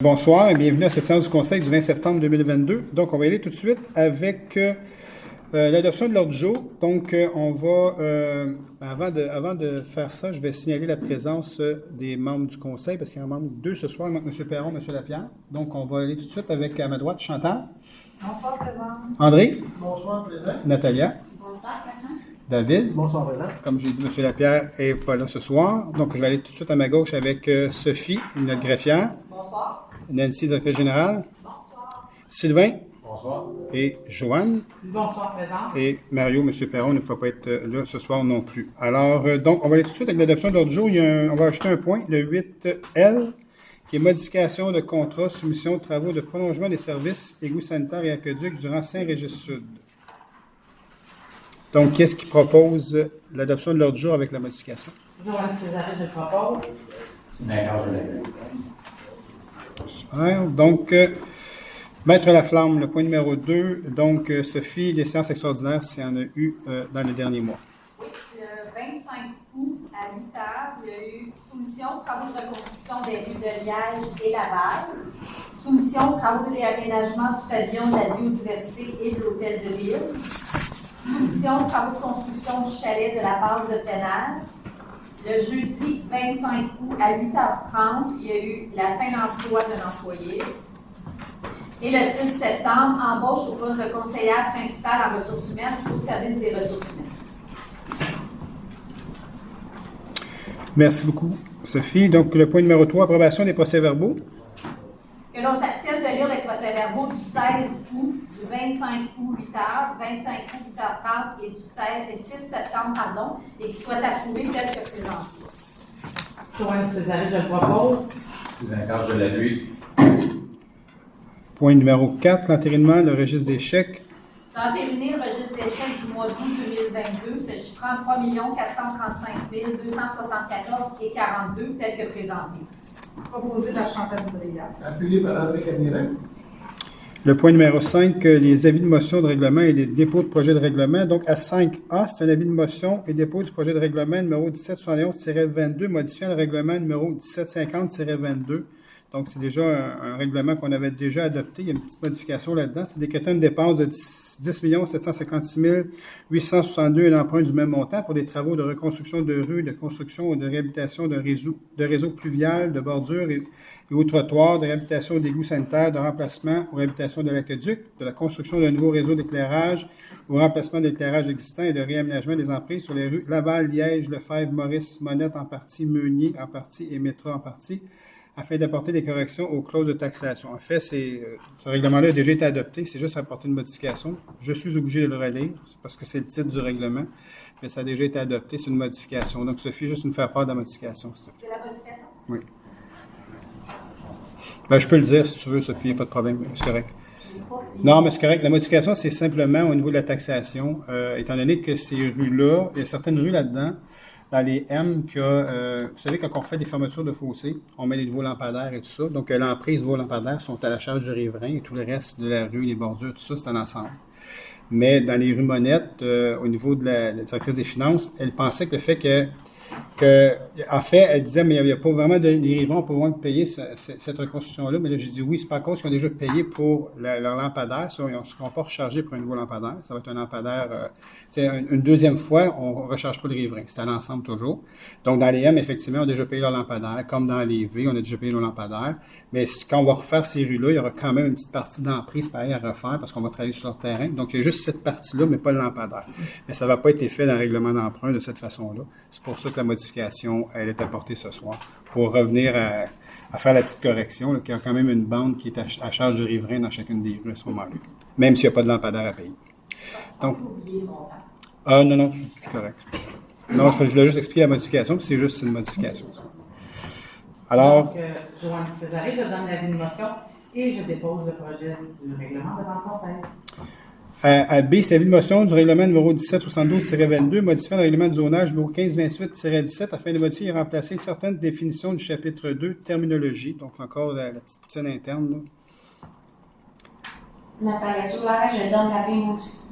Bonsoir et bienvenue à cette séance du Conseil du 20 septembre 2022. Donc, on va y aller tout de suite avec l'adoption de l'ordre du jour. Donc, avant de faire ça, je vais signaler la présence des membres du Conseil, parce qu'il y en manque deux ce soir, il manque M. Perron, M. Lapierre. Donc, on va aller tout de suite avec, à ma droite, Chantal. Bonsoir, présent. André. Bonsoir, présent. Natalia. Bonsoir, présent. David. Bonsoir, présent. Comme j'ai dit, M. Lapierre n'est pas là ce soir. Donc, je vais aller tout de suite à ma gauche avec Sophie, notre greffière. Bonsoir. Nancy, directrice générale. Bonsoir. Sylvain. Bonsoir. Et Joanne. Bonsoir, présent. Et Mario, M. Perron, ne pouvait pas être là ce soir non plus. Alors, donc, on va aller tout de suite avec l'adoption de l'ordre du jour. On va ajouter un point, le 8L, qui est modification de contrat, soumission de travaux de prolongement des services égouts sanitaires et aqueducs durant Saint-Régis-Sud. Donc, qu'est-ce qui propose l'adoption de l'ordre du jour avec la modification? Joanne Césaré, je propose. D'accord, je l'ai. Super. Donc, Maître Laflamme, le point numéro 2. Donc, Sophie, les séances extraordinaires, s'il y en a eu dans les derniers mois. Oui, le 25 août à 8 heures, il y a eu soumission travaux de reconstruction des rues de Liège et Laval, soumission travaux de réaménagement du pavillon de la biodiversité et de l'hôtel de ville, soumission travaux de construction du chalet de la base de Pénal. Le jeudi 25 août à 8h30, il y a eu la fin d'emploi d'un employé. Et le 6 septembre, embauche au poste de conseillère principale en ressources humaines au service des ressources humaines. Merci beaucoup, Sophie. Donc, le point numéro 3, approbation des procès-verbaux. Que l'on s'abstienne de lire les procès-verbaux du 16 août, du 25 août 8h, 25 août 8h30 et du 6 septembre, et qui soient approuvés tels que présentés. Joanne Césaré, je propose. C'est d'accord, je l'ai lu. Point numéro 4, l'entérinement, le registre des chèques. D'entériner le registre des chèques du mois d'août 2022, se chiffrant 3 435 274 et 42, tel que présenté. Proposé par Chantal Boudria. Appuyé par André Camiran. Le point numéro 5, les avis de motion de règlement et les dépôts de projet de règlement. Donc, à 5A, c'est un avis de motion et dépôt du projet de règlement numéro 1771-22, modifiant le règlement numéro 1750-22. Donc, c'est déjà un règlement qu'on avait déjà adopté. Il y a une petite modification là-dedans. C'est décréter une dépense de 10 756 862 et l'emprunt du même montant pour des travaux de reconstruction de rues, de construction ou de réhabilitation de réseaux pluvial, de bordures et aux trottoirs, de réhabilitation d'égouts sanitaires, de remplacement ou réhabilitation de l'aqueduc, de la construction d'un nouveau réseau d'éclairage ou remplacement d'éclairage existant et de réaménagement des emprises sur les rues Laval, Liège, Lefebvre, Maurice, Monette en partie, Meunier en partie et Métro en partie, afin d'apporter des corrections aux clauses de taxation. En fait, ce règlement-là a déjà été adopté, c'est juste apporter une modification. Je suis obligé de le relire, parce que c'est le titre du règlement, mais ça a déjà été adopté, c'est une modification. Donc, Sophie, juste nous faire part de la modification. C'est la modification? Oui. Ben, je peux le dire si tu veux, Sophie, pas de problème, c'est correct. Non, mais c'est correct. La modification, c'est simplement au niveau de la taxation, étant donné que ces rues-là, il y a certaines rues là-dedans, dans les M, vous savez, quand on fait des fermetures de fossés, on met les nouveaux lampadaires et tout ça. Donc, l'emprise, les nouveaux lampadaires sont à la charge du riverain et tout le reste de la rue, les bordures, tout ça, c'est un ensemble. Mais dans les rues Monette, au niveau de la directrice des finances, elle pensait que le fait en fait, elle disait, mais il n'y a pas vraiment les riverains pour moins de payer cette reconstruction-là. Mais là, j'ai dit oui, c'est pas à cause qu'ils ont déjà payé pour leur lampadaire. Ça, ils ne seront pas rechargés pour un nouveau lampadaire. Ça va être un lampadaire. Une deuxième fois, on ne recharge pas les riverains. C'est à l'ensemble toujours. Donc, dans les M, effectivement, on a déjà payé leur lampadaire. Comme dans les V, on a déjà payé nos lampadaires. Mais quand on va refaire ces rues-là, il y aura quand même une petite partie d'emprise pareille à refaire parce qu'on va travailler sur leur terrain. Donc, il y a juste cette partie-là, mais pas le lampadaire. Mais ça ne va pas être fait dans le règlement d'emprunt de cette façon-là. C'est pour ça que la modification, elle est apportée ce soir. Pour revenir à faire la petite correction, là, qu'il y a quand même une bande qui est à charge du riverain dans chacune des rues à ce moment-là. Même s'il n'y a pas de lampadaire à payer. Donc, non, c'est correct. Non, je voulais juste expliquer la modification, puis c'est juste une modification. Alors. Donc, Joanne Césaré, je donne l'avis de motion et je dépose le projet de règlement devant le Conseil. À B, c'est l'avis de motion du règlement numéro 1772-22, modifiant le règlement de zonage numéro 1528-17 afin de modifier et remplacer certaines définitions du chapitre 2, terminologie. Donc, encore la petite poutine interne. Là. Natalia Soulaire, je donne l'avis aussi.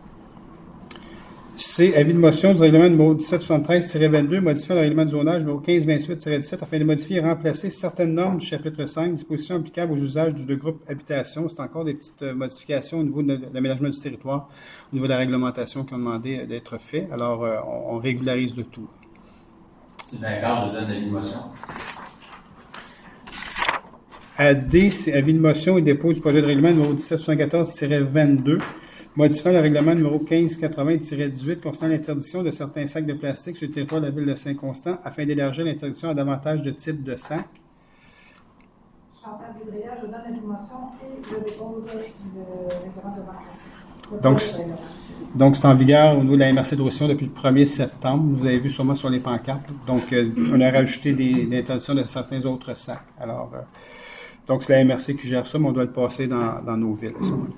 C. Avis de motion du règlement numéro 1773-22, modifiant le règlement de zonage numéro 1528-17 afin de modifier et remplacer certaines normes du chapitre 5, dispositions applicables aux usages du deux groupes habitation. C'est encore des petites modifications au niveau de l'aménagement du territoire, au niveau de la réglementation qui ont demandé d'être fait. Alors, on régularise le tout. C'est d'accord, je donne l'avis de motion. À D, c'est avis de motion et dépôt du projet de règlement numéro 1774-22, modifiant le règlement numéro 1580-18 concernant l'interdiction de certains sacs de plastique sur le territoire de la ville de Saint-Constant afin d'élargir l'interdiction à davantage de types de sacs. Chantal Boudria, je donne l'information et je dépose le règlement de Donc, vente. Donc, c'est en vigueur au niveau de la MRC de Roussillon depuis le 1er septembre. Vous avez vu sûrement sur les pancartes. Donc, on a rajouté des interdictions de certains autres sacs. Alors, donc, c'est la MRC qui gère ça, mais on doit le passer dans nos villes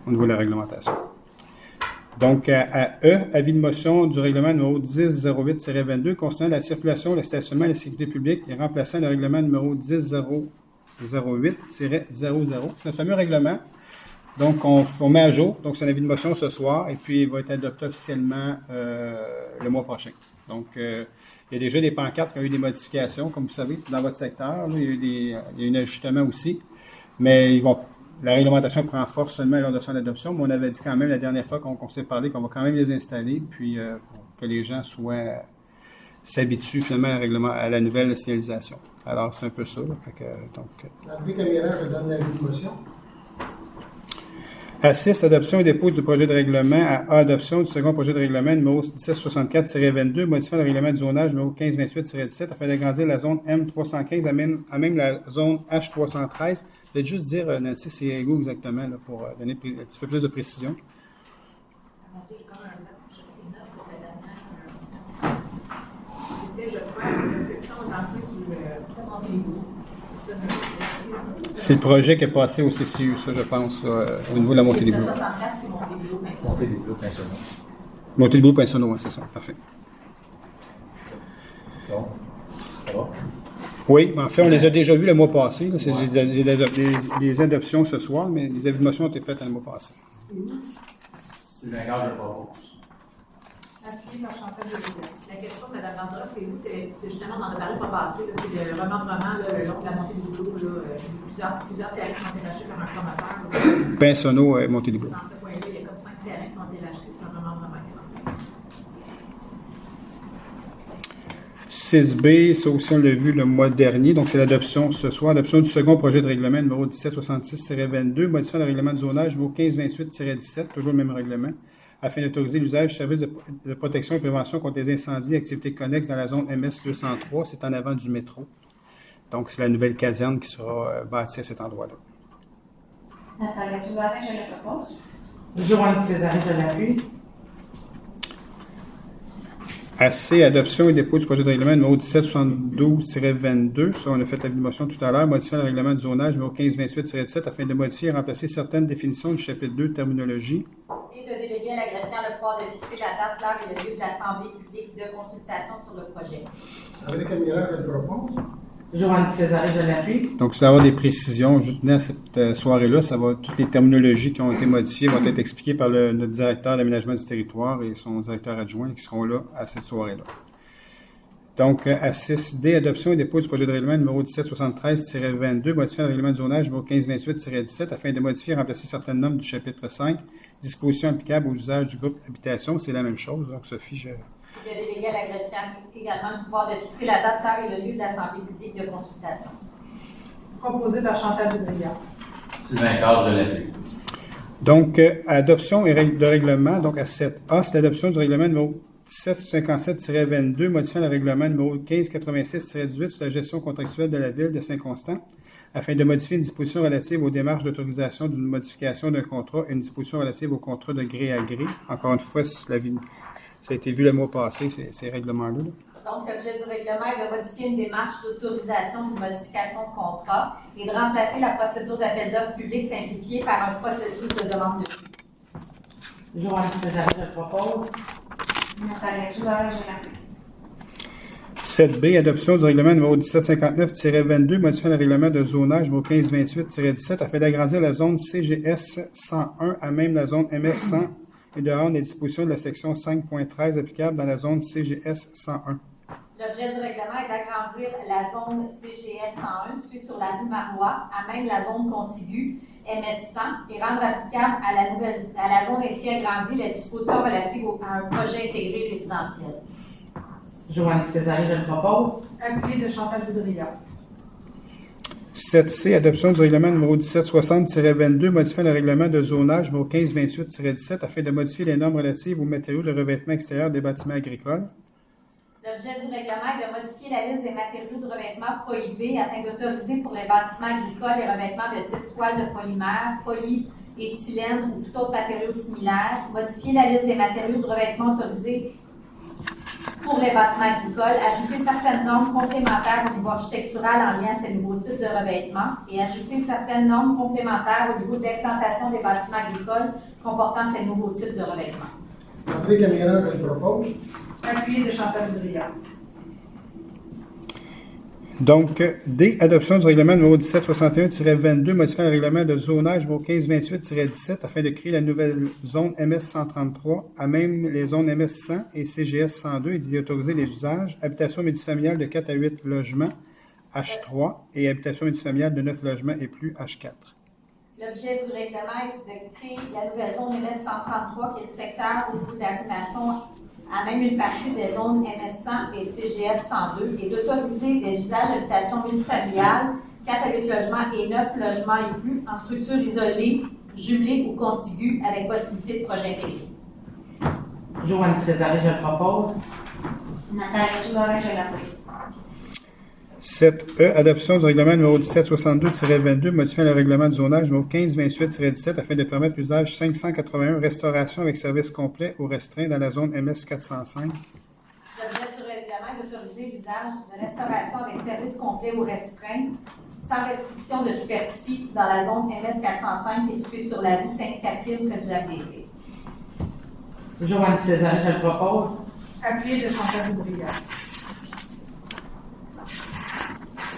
au niveau de la réglementation. Donc, à E, avis de motion du règlement numéro 1008-22 concernant la circulation, le stationnement et la sécurité publique et remplaçant le règlement numéro 1008-00. C'est notre fameux règlement. Donc, on met à jour. Donc, c'est un avis de motion ce soir et puis il va être adopté officiellement le mois prochain. Donc, il y a déjà des pancartes qui ont eu des modifications, comme vous savez, dans votre secteur. Là, il y a eu un ajustement aussi. Mais la réglementation prend force seulement lors de son adoption, mais on avait dit quand même la dernière fois qu'on s'est parlé qu'on va quand même les installer, puis pour que les gens s'habituent finalement à la nouvelle signalisation. Alors, c'est un peu ça. Là, André Caméra, je donne l'avis de motion. À 6, adoption et dépôt du projet de règlement. À A, adoption du second projet de règlement numéro 1764-22, modifiant le règlement de zonage numéro 1528-17 afin d'agrandir la zone M315 à même la zone H313. Peut-être juste dire, Nancy, c'est où exactement là, pour donner un petit peu plus de précision. C'était, je crois, la section d'entrée du Montélimar. C'est le projet qui est passé au CCU, ça, je pense, au niveau de la montée des Bleus. 64, c'est Montélimar. Montée des Bleus, Pincenot. Montée des Bleus, Pincenot, oui, c'est ça, parfait. Bon, ça va? Oui, en fait, on les a déjà vus le mois passé. Là. C'est des adoptions ce soir, mais les avis de motion ont été faites le mois passé. C'est d'accord, je le propose. Appuyé par Chantal Boudria. La question, Mme Landra, c'est où? C'est justement, on en a parlé pas passé, là, c'est le remembrement là, le long de la montée du Boulot. Plusieurs terrains qui ont été rachetés par un formateur. Pincenot et Montée des Bleus. Dans ce coin-là, il y a comme 5 terrains qui ont été rachetés. C'est un remembrement qui est en ce moment. 6B, ça aussi on l'a vu le mois dernier, donc c'est l'adoption ce soir, l'adoption du second projet de règlement numéro 1766-22, modifiant le règlement de zonage numéro 1528-17, toujours le même règlement, afin d'autoriser l'usage du service de protection et prévention contre les incendies et activités connexes dans la zone MS 203, c'est en avant du métro. Donc c'est la nouvelle caserne qui sera bâtie à cet endroit-là. Nathalie Souvarin, je le propose. Joanne Césaré, je l'appuie. AC, adoption et dépôt du projet de règlement numéro 1772-22. Ça, on a fait la motion tout à l'heure, modifiant le règlement de zonage numéro 1528-17 afin de modifier et remplacer certaines définitions du chapitre 2, terminologie. Et de déléguer à la greffière le pouvoir de fixer la date, l'heure et le lieu de l'assemblée publique de consultation sur le projet. André Caméra, je le propose. Joanne Césaré, je l'appuie. Donc, si vous avoir des précisions, juste dans cette soirée-là, toutes les terminologies qui ont été modifiées vont être expliquées par notre directeur d'aménagement du territoire et son directeur adjoint qui seront là à cette soirée-là. Donc, à 6D, adoption et dépôt du projet de règlement numéro 1773-22, modifiant le règlement de zonage numéro 1528-17 afin de modifier et remplacer certaines normes du chapitre 5, dispositions applicables aux usages du groupe habitation, c'est la même chose. Donc, Sophie, De déléguer à la greffière également le pouvoir de fixer la date, l'heure et le lieu de l'assemblée publique de consultation. Proposé par Chantal Boudria. Sylvain Carr, je l'appuie. Donc, adoption de règlement, donc à 7A, c'est l'adoption du règlement numéro 1757-22, modifiant le règlement numéro 1586-18 sur la gestion contractuelle de la ville de Saint-Constant, afin de modifier une disposition relative aux démarches d'autorisation d'une modification d'un contrat et une disposition relative au contrat de gré à gré. Encore une fois, ça a été vu le mois passé, ces règlements-là. Donc, l'objet du règlement est de modifier une démarche d'autorisation d'une modification de contrat et de remplacer la procédure d'appel d'offres public simplifiée par un processus de demande de prix. Joanne Césaré, je le propose. Nathalie Souvarin, je l'appuie. 7B, adoption du règlement numéro 1759-22, modifiant le règlement de zonage numéro 1528-17 afin d'agrandir la zone CGS 101 à même la zone MS et de rendre les dispositions de la section 5.13 applicables dans la zone CGS 101. L'objet du règlement est d'agrandir la zone CGS 101 située sur la rue Marois, à même la zone contiguë MS 100 et rendre applicable à la zone ainsi agrandie les dispositions relatives à un projet intégré résidentiel. Joanne Césarée, je le propose. Appuyé de Chantal Boudria. 7C, adoption du règlement numéro 1760-22, modifiant le règlement de zonage numéro 1528-17 afin de modifier les normes relatives aux matériaux de revêtement extérieur des bâtiments agricoles. L'objet du règlement est de modifier la liste des matériaux de revêtement prohibés afin d'autoriser pour les bâtiments agricoles les revêtements de type toile de polymère, polyéthylène ou tout autre matériau similaire. Modifier la liste des matériaux de revêtement autorisés pour les bâtiments agricoles, ajouter certaines normes complémentaires au niveau architectural en lien à ces nouveaux types de revêtements et ajouter certaines normes complémentaires au niveau de l'implantation des bâtiments agricoles comportant ces nouveaux types de revêtements. André Camira, je le propose. Appuyé de Chantal Boudria. Donc, D, adoption du règlement numéro 1761-22, modifiant le règlement de zonage numéro 1528-17 afin de créer la nouvelle zone MS 133, à même les zones MS 100 et CGS 102 et d'y autoriser les usages, habitation multifamiliale de 4 à 8 logements H3 et habitation multifamiliale de 9 logements et plus H4. L'objet du règlement est de créer la nouvelle zone MS 133 qui est le secteur au niveau de l'animation à même une partie des zones MS 100 et CGS 102 et d'autoriser des usages d'habitation multifamiliale 4 à 8 logements et 9 logements et plus en structure isolée, jumelée ou contiguë avec possibilité de projet intégré. Joanne Césarée, je le propose. Nathalie Soulard, je l'appuie. 7E, adoption du règlement numéro 1762-22, modifiant le règlement de zonage numéro 1528-17 afin de permettre l'usage 581 restauration avec service complet ou restreint dans la zone MS 405. L'objet du règlement est d'autoriser l'usage de restauration avec service complet ou restreint sans restriction de superficie dans la zone MS 405 qui est située sur la rue Sainte-Catherine près du Jardin. Joanne Césarée, je le propose. Appuyé de Chantal Boudria.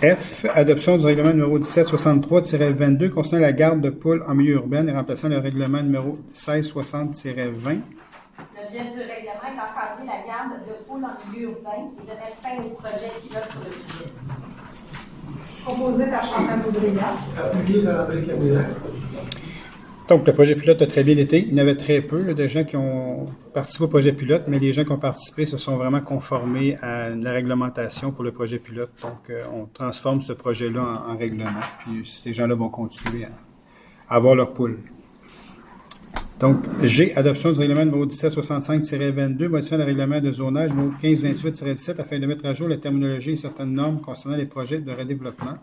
F, adoption du règlement numéro 1763-22 concernant la garde de poules en milieu urbain et remplaçant le règlement numéro 1660-20. L'objet du règlement est d'encadrer la garde de poules en milieu urbain et de mettre fin au projet pilote sur le sujet. Proposé par Chantal Boudria. Appuyé par André Camira. Donc, le projet pilote a très bien été. Il y en avait très peu là, de gens qui ont participé au projet pilote, mais les gens qui ont participé se sont vraiment conformés à la réglementation pour le projet pilote. Donc, on transforme ce projet-là en règlement. Puis, ces gens-là vont continuer à avoir leur poule. Donc, G, adoption du règlement numéro 1765-22, modifiant le règlement de zonage numéro 1528-17 afin de mettre à jour la terminologie et certaines normes concernant les projets de redéveloppement.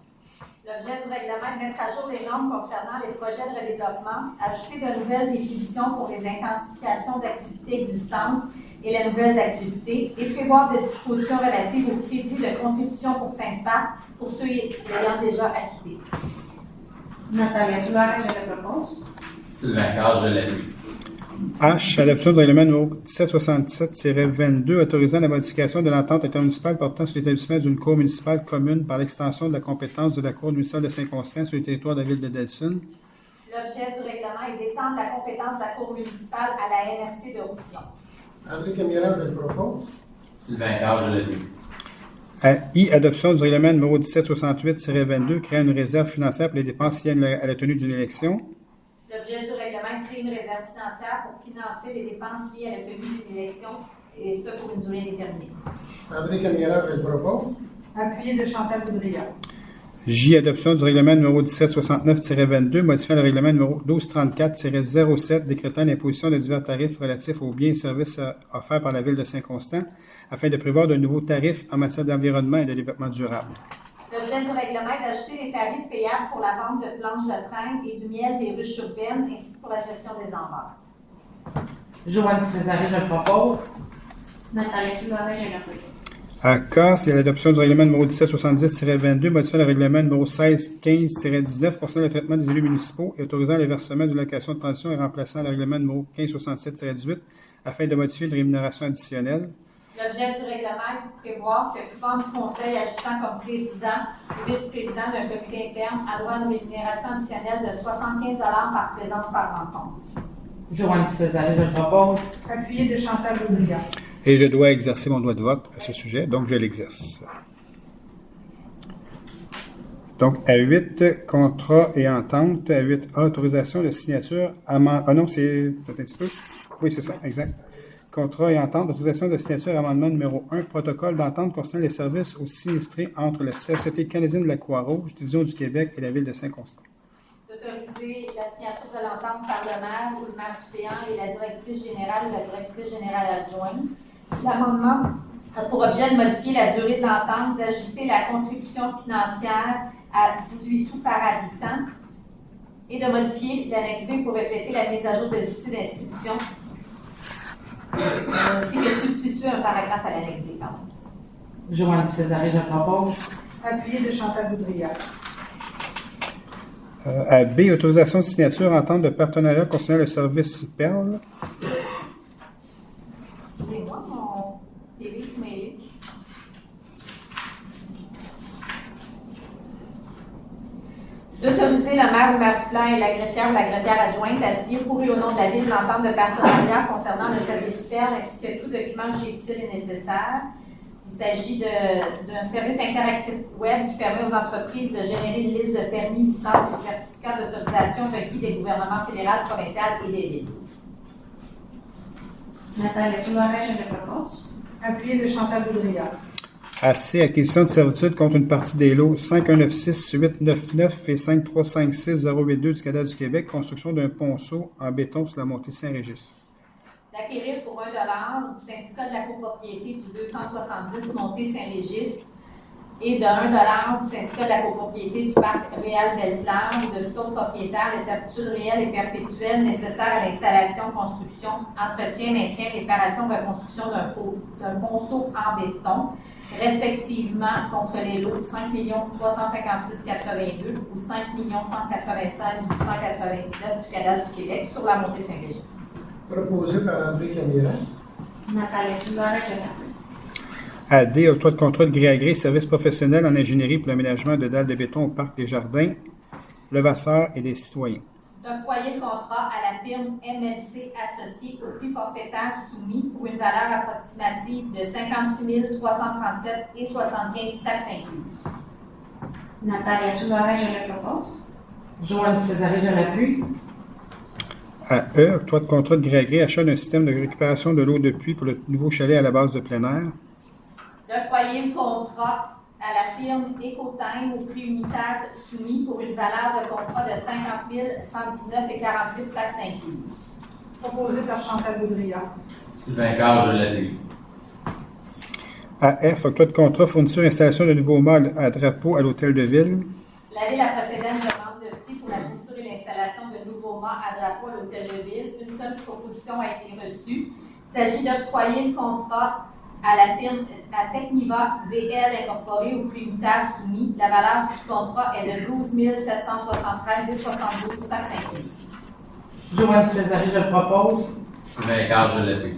L'objet du règlement est de mettre à jour les normes concernant les projets de redéveloppement, ajouter de nouvelles définitions pour les intensifications d'activités existantes et les nouvelles activités, et prévoir des dispositions relatives aux crédits de contribution pour fin de PAC pour ceux l'ayant déjà acquittés. Nathalie Soulard, je le propose. Sylvain Carr, je l'appuie. H, adoption du règlement numéro 1767-22, autorisant la modification de l'entente intermunicipale portant sur l'établissement d'une cour municipale commune par l'extension de la compétence de la cour municipale de Saint-Constant sur le territoire de la ville de Delsun. L'objet du règlement est d'étendre la compétence de la cour municipale à la MRC de Roussillon. André Camira, je le propose. Sylvain Carr, je l'appuie. I, adoption du règlement numéro 1768-22, créant une réserve financière pour les dépenses liées à la tenue d'une élection. L'objet du règlement crée une réserve financière pour financer les dépenses liées à la tenue d'une élection, et ce pour une durée indéterminée. André Camira, je le propose. Appuyé de Chantal Boudria. J, adoption du règlement numéro 1769-22, modifiant le règlement numéro 1234-07, décrétant l'imposition de divers tarifs relatifs aux biens et services offerts par la ville de Saint-Constant, afin de prévoir de nouveaux tarifs en matière d'environnement et de développement durable. L'objet du règlement est d'ajouter les tarifs payables pour la vente de planches de fringues et du miel des ruches urbaines, ainsi que pour la gestion des embars. Joanne Césarée, je le propose. Nathalie Soulard, je l'appuie. À K, c'est l'adoption du règlement numéro 1770-22, modifiant le règlement numéro 1615-19 concernant le traitement des élus municipaux et autorisant le versement d'une location de transition et remplaçant le règlement numéro 1567-18 afin de modifier une rémunération additionnelle. L'objet du règlement est de prévoir que tout membre du conseil agissant comme président ou vice-président d'un comité interne a droit à une rémunération additionnelle de 75 $ par présence par rencontre. Joanne César, je le propose. Appuyé de Chantal Boudria. Et je dois exercer mon droit de vote à ce sujet, donc je l'exerce. Donc, à 8, contrat et entente. À 8A, autorisation de signature. Ah non, c'est peut-être un petit peu. Oui, c'est ça, exact. Contrat et entente, autorisation de signature, amendement numéro 1, protocole d'entente concernant les services aux sinistrés entre la Société canadienne de la Croix-Rouge, Division du Québec et la Ville de Saint-Constant. D'autoriser la signature de l'entente par le maire ou le maire suppléant et la directrice générale ou la directrice générale adjointe. L'amendement a pour objet de modifier la durée de l'entente, d'ajuster la contribution financière à 18 sous par habitant et de modifier l'annexe B pour refléter la mise à jour des outils d'inscription. Ainsi que substituer un paragraphe à l'annexe B. Joanne César, je le propose. Appuyé de Chantal Boudria. À B, autorisation de signature, entente de partenariat concernant le service Perle. Et moi, mon TV qui m'a aidé. D'autoriser le maire ou maire suppléant et la greffière ou la greffière adjointe à signer pour et au nom de la Ville l'entente de partenariat concernant le service PERL ainsi que tout document jugé utile et nécessaire. Il s'agit d'un service interactif web qui permet aux entreprises de générer une liste de permis, licences et certificats d'autorisation requis des gouvernements fédéral, provincial et des villes. Nathalie Soumaré, je le propose. Appuyé de Chantal Boudria. À C, acquisition de servitude contre une partie des lots 5196, 899 et 5356 082 du Canada du Québec, construction d'un ponceau en béton sur la montée Saint-Régis. D'acquérir pour $1 du syndicat de la copropriété du 270 montée Saint-Régis et de $1 du syndicat de la copropriété du parc Réal Belle-Fleur ou de tout autre propriétaire les aptitudes réelles et perpétuelles nécessaires à l'installation, construction, entretien, maintien, réparation, reconstruction d'un ponceau en béton, respectivement contre les lots 5 356 82 ou 5 196 899 du Canada du Québec sur la montée Saint-Régis. Proposé par André Camira. Nathalie Soumaré, je l'appelle. À D, octroi de contrat de gré à gré, service professionnel en ingénierie pour l'aménagement de dalles de béton au Parc des Jardins, Levasseur et des citoyens. D'octroyer le contrat à la firme MLC associée au prix forfaitaire soumis pour une valeur approximative de 56 337 et 75 taxes incluses. Nathalie Soumaré, je le propose. Joanne César, je l'appuie. À E, octroi de contrat de gré à gré, achat d'un système de récupération de l'eau de pluie pour le nouveau chalet à la base de plein air. D'octroyer le contrat à la firme Ecotime au prix unitaire soumis pour une valeur de contrat de 50 119 et 48 taxes incluses. Proposé par Chantal Boudria. Sylvain Carr, je l'appuie. À F, octroi de contrat fourniture et installation de nouveaux mâles à drapeau à l'hôtel de ville. La Ville a procédé à une demande de prix pour la fourniture et l'installation de nouveaux mâts à drapeau à l'hôtel de ville. Une seule proposition a été reçue. Il s'agit d'octroyer le contrat à la firme Techniva VL incorporée au prix unitaire soumis. La valeur du contrat est de 12 773 et 72 taxes incluses. Joanne César, je le propose. Sylvain Carr, je l'appuie.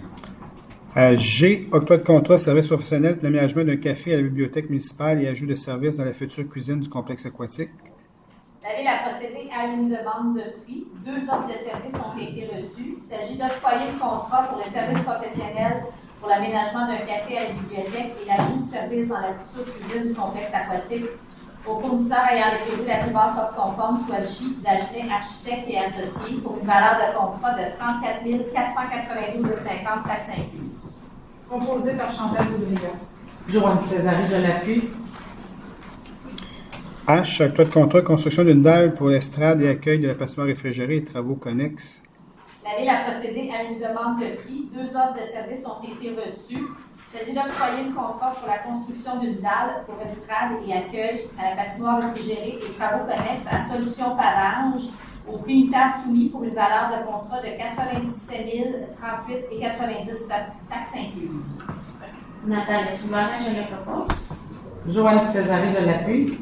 À G, octroi de contrat service professionnel pour l'aménagement d'un café à la bibliothèque municipale et ajout de services dans la future cuisine du complexe aquatique. La Ville a procédé à une demande de prix. 2 offres de services ont été reçues. Il s'agit d'octroyer le contrat pour le service professionnel pour l'aménagement d'un café à la bibliothèque et l'ajout de services dans la future cuisine du complexe aquatique aux fournisseurs ayant déposé la plus basse offre conforme, soit J, Dagenet, Architectes et Associés, pour une valeur de contrat de 34 492,50 taxes incluses. Proposé par Chantal Boudria. Joanne César, je l'appuie. H, octroi de contrat construction d'une dalle pour l'estrade et accueil de la patinoire réfrigérée et travaux connexes. La Ville a procédé à une demande de prix. 2 offres de services ont été reçues. Il s'agit d'octroyer le contrat pour la construction d'une dalle pour estrade et accueil à la patinoire réfrigérée et travaux connexes à Solution Pavage au prix unitaire soumis pour une valeur de contrat de 97 038 et 90 taxes incluses. Nathalie Soumaré, je le propose. Joanne César, je l'appuie.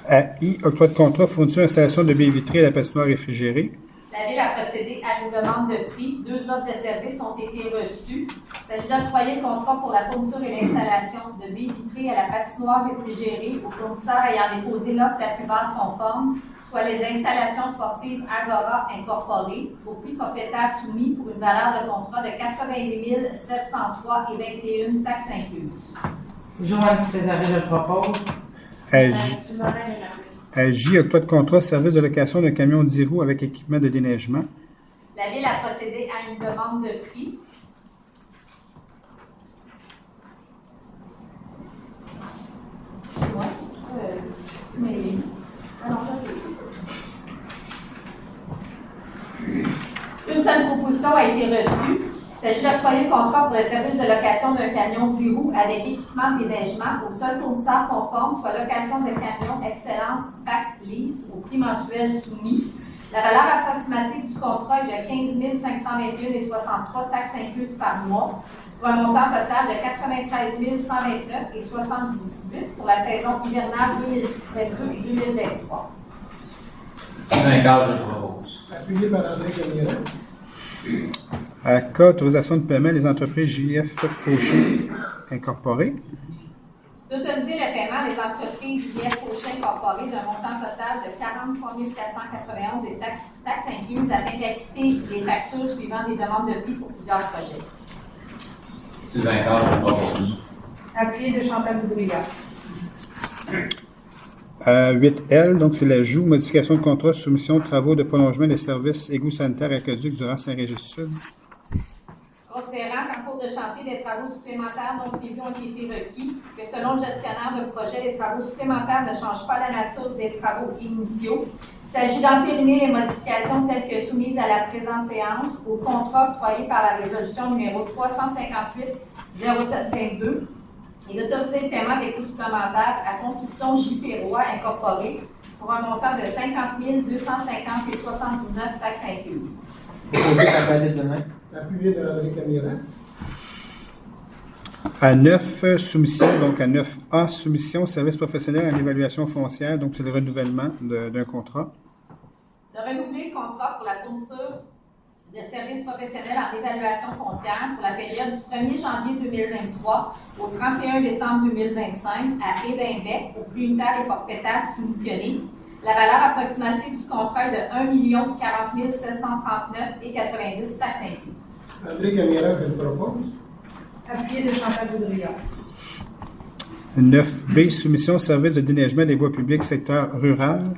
À I, octroi de contrat fourniture et installation de baies vitrées à la patinoire réfrigérée. La Ville a procédé à une demande de prix. 2 offres de services ont été reçues. Il s'agit d'octroyer le contrat pour la fourniture et l'installation de baies vitrées à la patinoire réfrigérée aux fournisseurs ayant déposé l'offre la plus basse conforme, soit les installations sportives Agora Incorporées, au prix forfaitaire soumis pour une valeur de contrat de 88 703,21 taxes incluses. Joanne Césaré, je le propose. Sur Morin, je l'appuie. À J, octroi de contrat, service de location d'un camion 10 roues avec équipement de déneigement. La Ville a procédé à une demande de prix. Une seule proposition a été reçue. Il s'agit d'octroyer le contrat pour le service de location d'un camion 10 roues avec équipement de déneigement au seul fournisseur conforme, soit location de camion Excellence PAC Lease au prix mensuel soumis. La valeur approximative du contrat est de 15 521,63 taxes incluses par mois, pour un montant total de 93 129,78 pour la saison hivernale 2022-2023. Sylvain Carl, je le propose. Appuyé par André Camiera. À K, autorisation de paiement les entreprises JF Fauché Incorporées. D'autoriser le paiement des entreprises JF Fauché Incorporées d'un montant total de 43 491 et taxes incluses afin d'acquitter les factures suivant des demandes de prix pour plusieurs projets. Sylvain Carl, je le propose. Appuyé de Chantal Boudria. 8L, donc c'est l'ajout, modification de contrat, soumission de travaux de prolongement des services égouts sanitaires et aqueducs durant Saint-Régis-Sud. Considérant qu'en cours de chantier, des travaux supplémentaires non prévus ont été requis, que selon le gestionnaire de projet, les travaux supplémentaires ne changent pas la nature des travaux initiaux, il s'agit d'entériner les modifications telles que soumises à la présente séance au contrat octroyé par la résolution numéro 358-0722 et d'autoriser le paiement des coûts supplémentaires à Construction J.P. Roy Incorporée pour un montant de 50 250,79 taxes incluses. Proposé par David Lemay. Appuyé de André Camiera. À 9, soumission, donc à 9A, soumission, service professionnel en évaluation foncière, donc c'est le renouvellement d'un contrat. De renouveler le contrat pour la fourniture de services professionnels en évaluation foncière pour la période du 1er janvier 2023 au 31 décembre 2025 à Hébinbec au prix unitaire et forfaitaire soumissionné. La valeur approximative du contrat est de 1 040 739,90 taxes incluses. André Camiera, je le propose. Appuyé de Chantal Boudria. 9B, soumission, service de déneigement des voies publiques, secteur rural.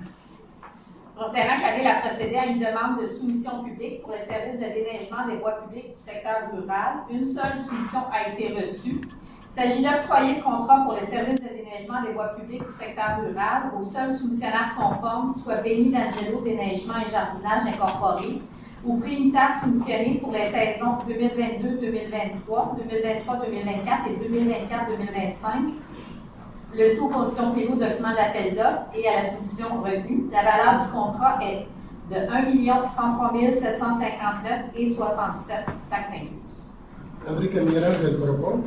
Concernant que la Ville a procédé à une demande de soumission publique pour le service de déneigement des voies publiques du secteur rural, une seule soumission a été reçue. Il s'agit d'octroyer le contrat pour le service de déneigement des voies publiques du secteur rural au seul soumissionnaire conforme, soit Béni d'Angelo Déneigement et Jardinage Incorporé, au prix unitaire soumissionné pour les saisons 2022-2023, 2023-2024 et 2024-2025. Le taux condition PO document d'appel d'offres et à la soumission retenue. La valeur du contrat est de 1 103 759,67 taxes incluses. André Camiera, je le propose.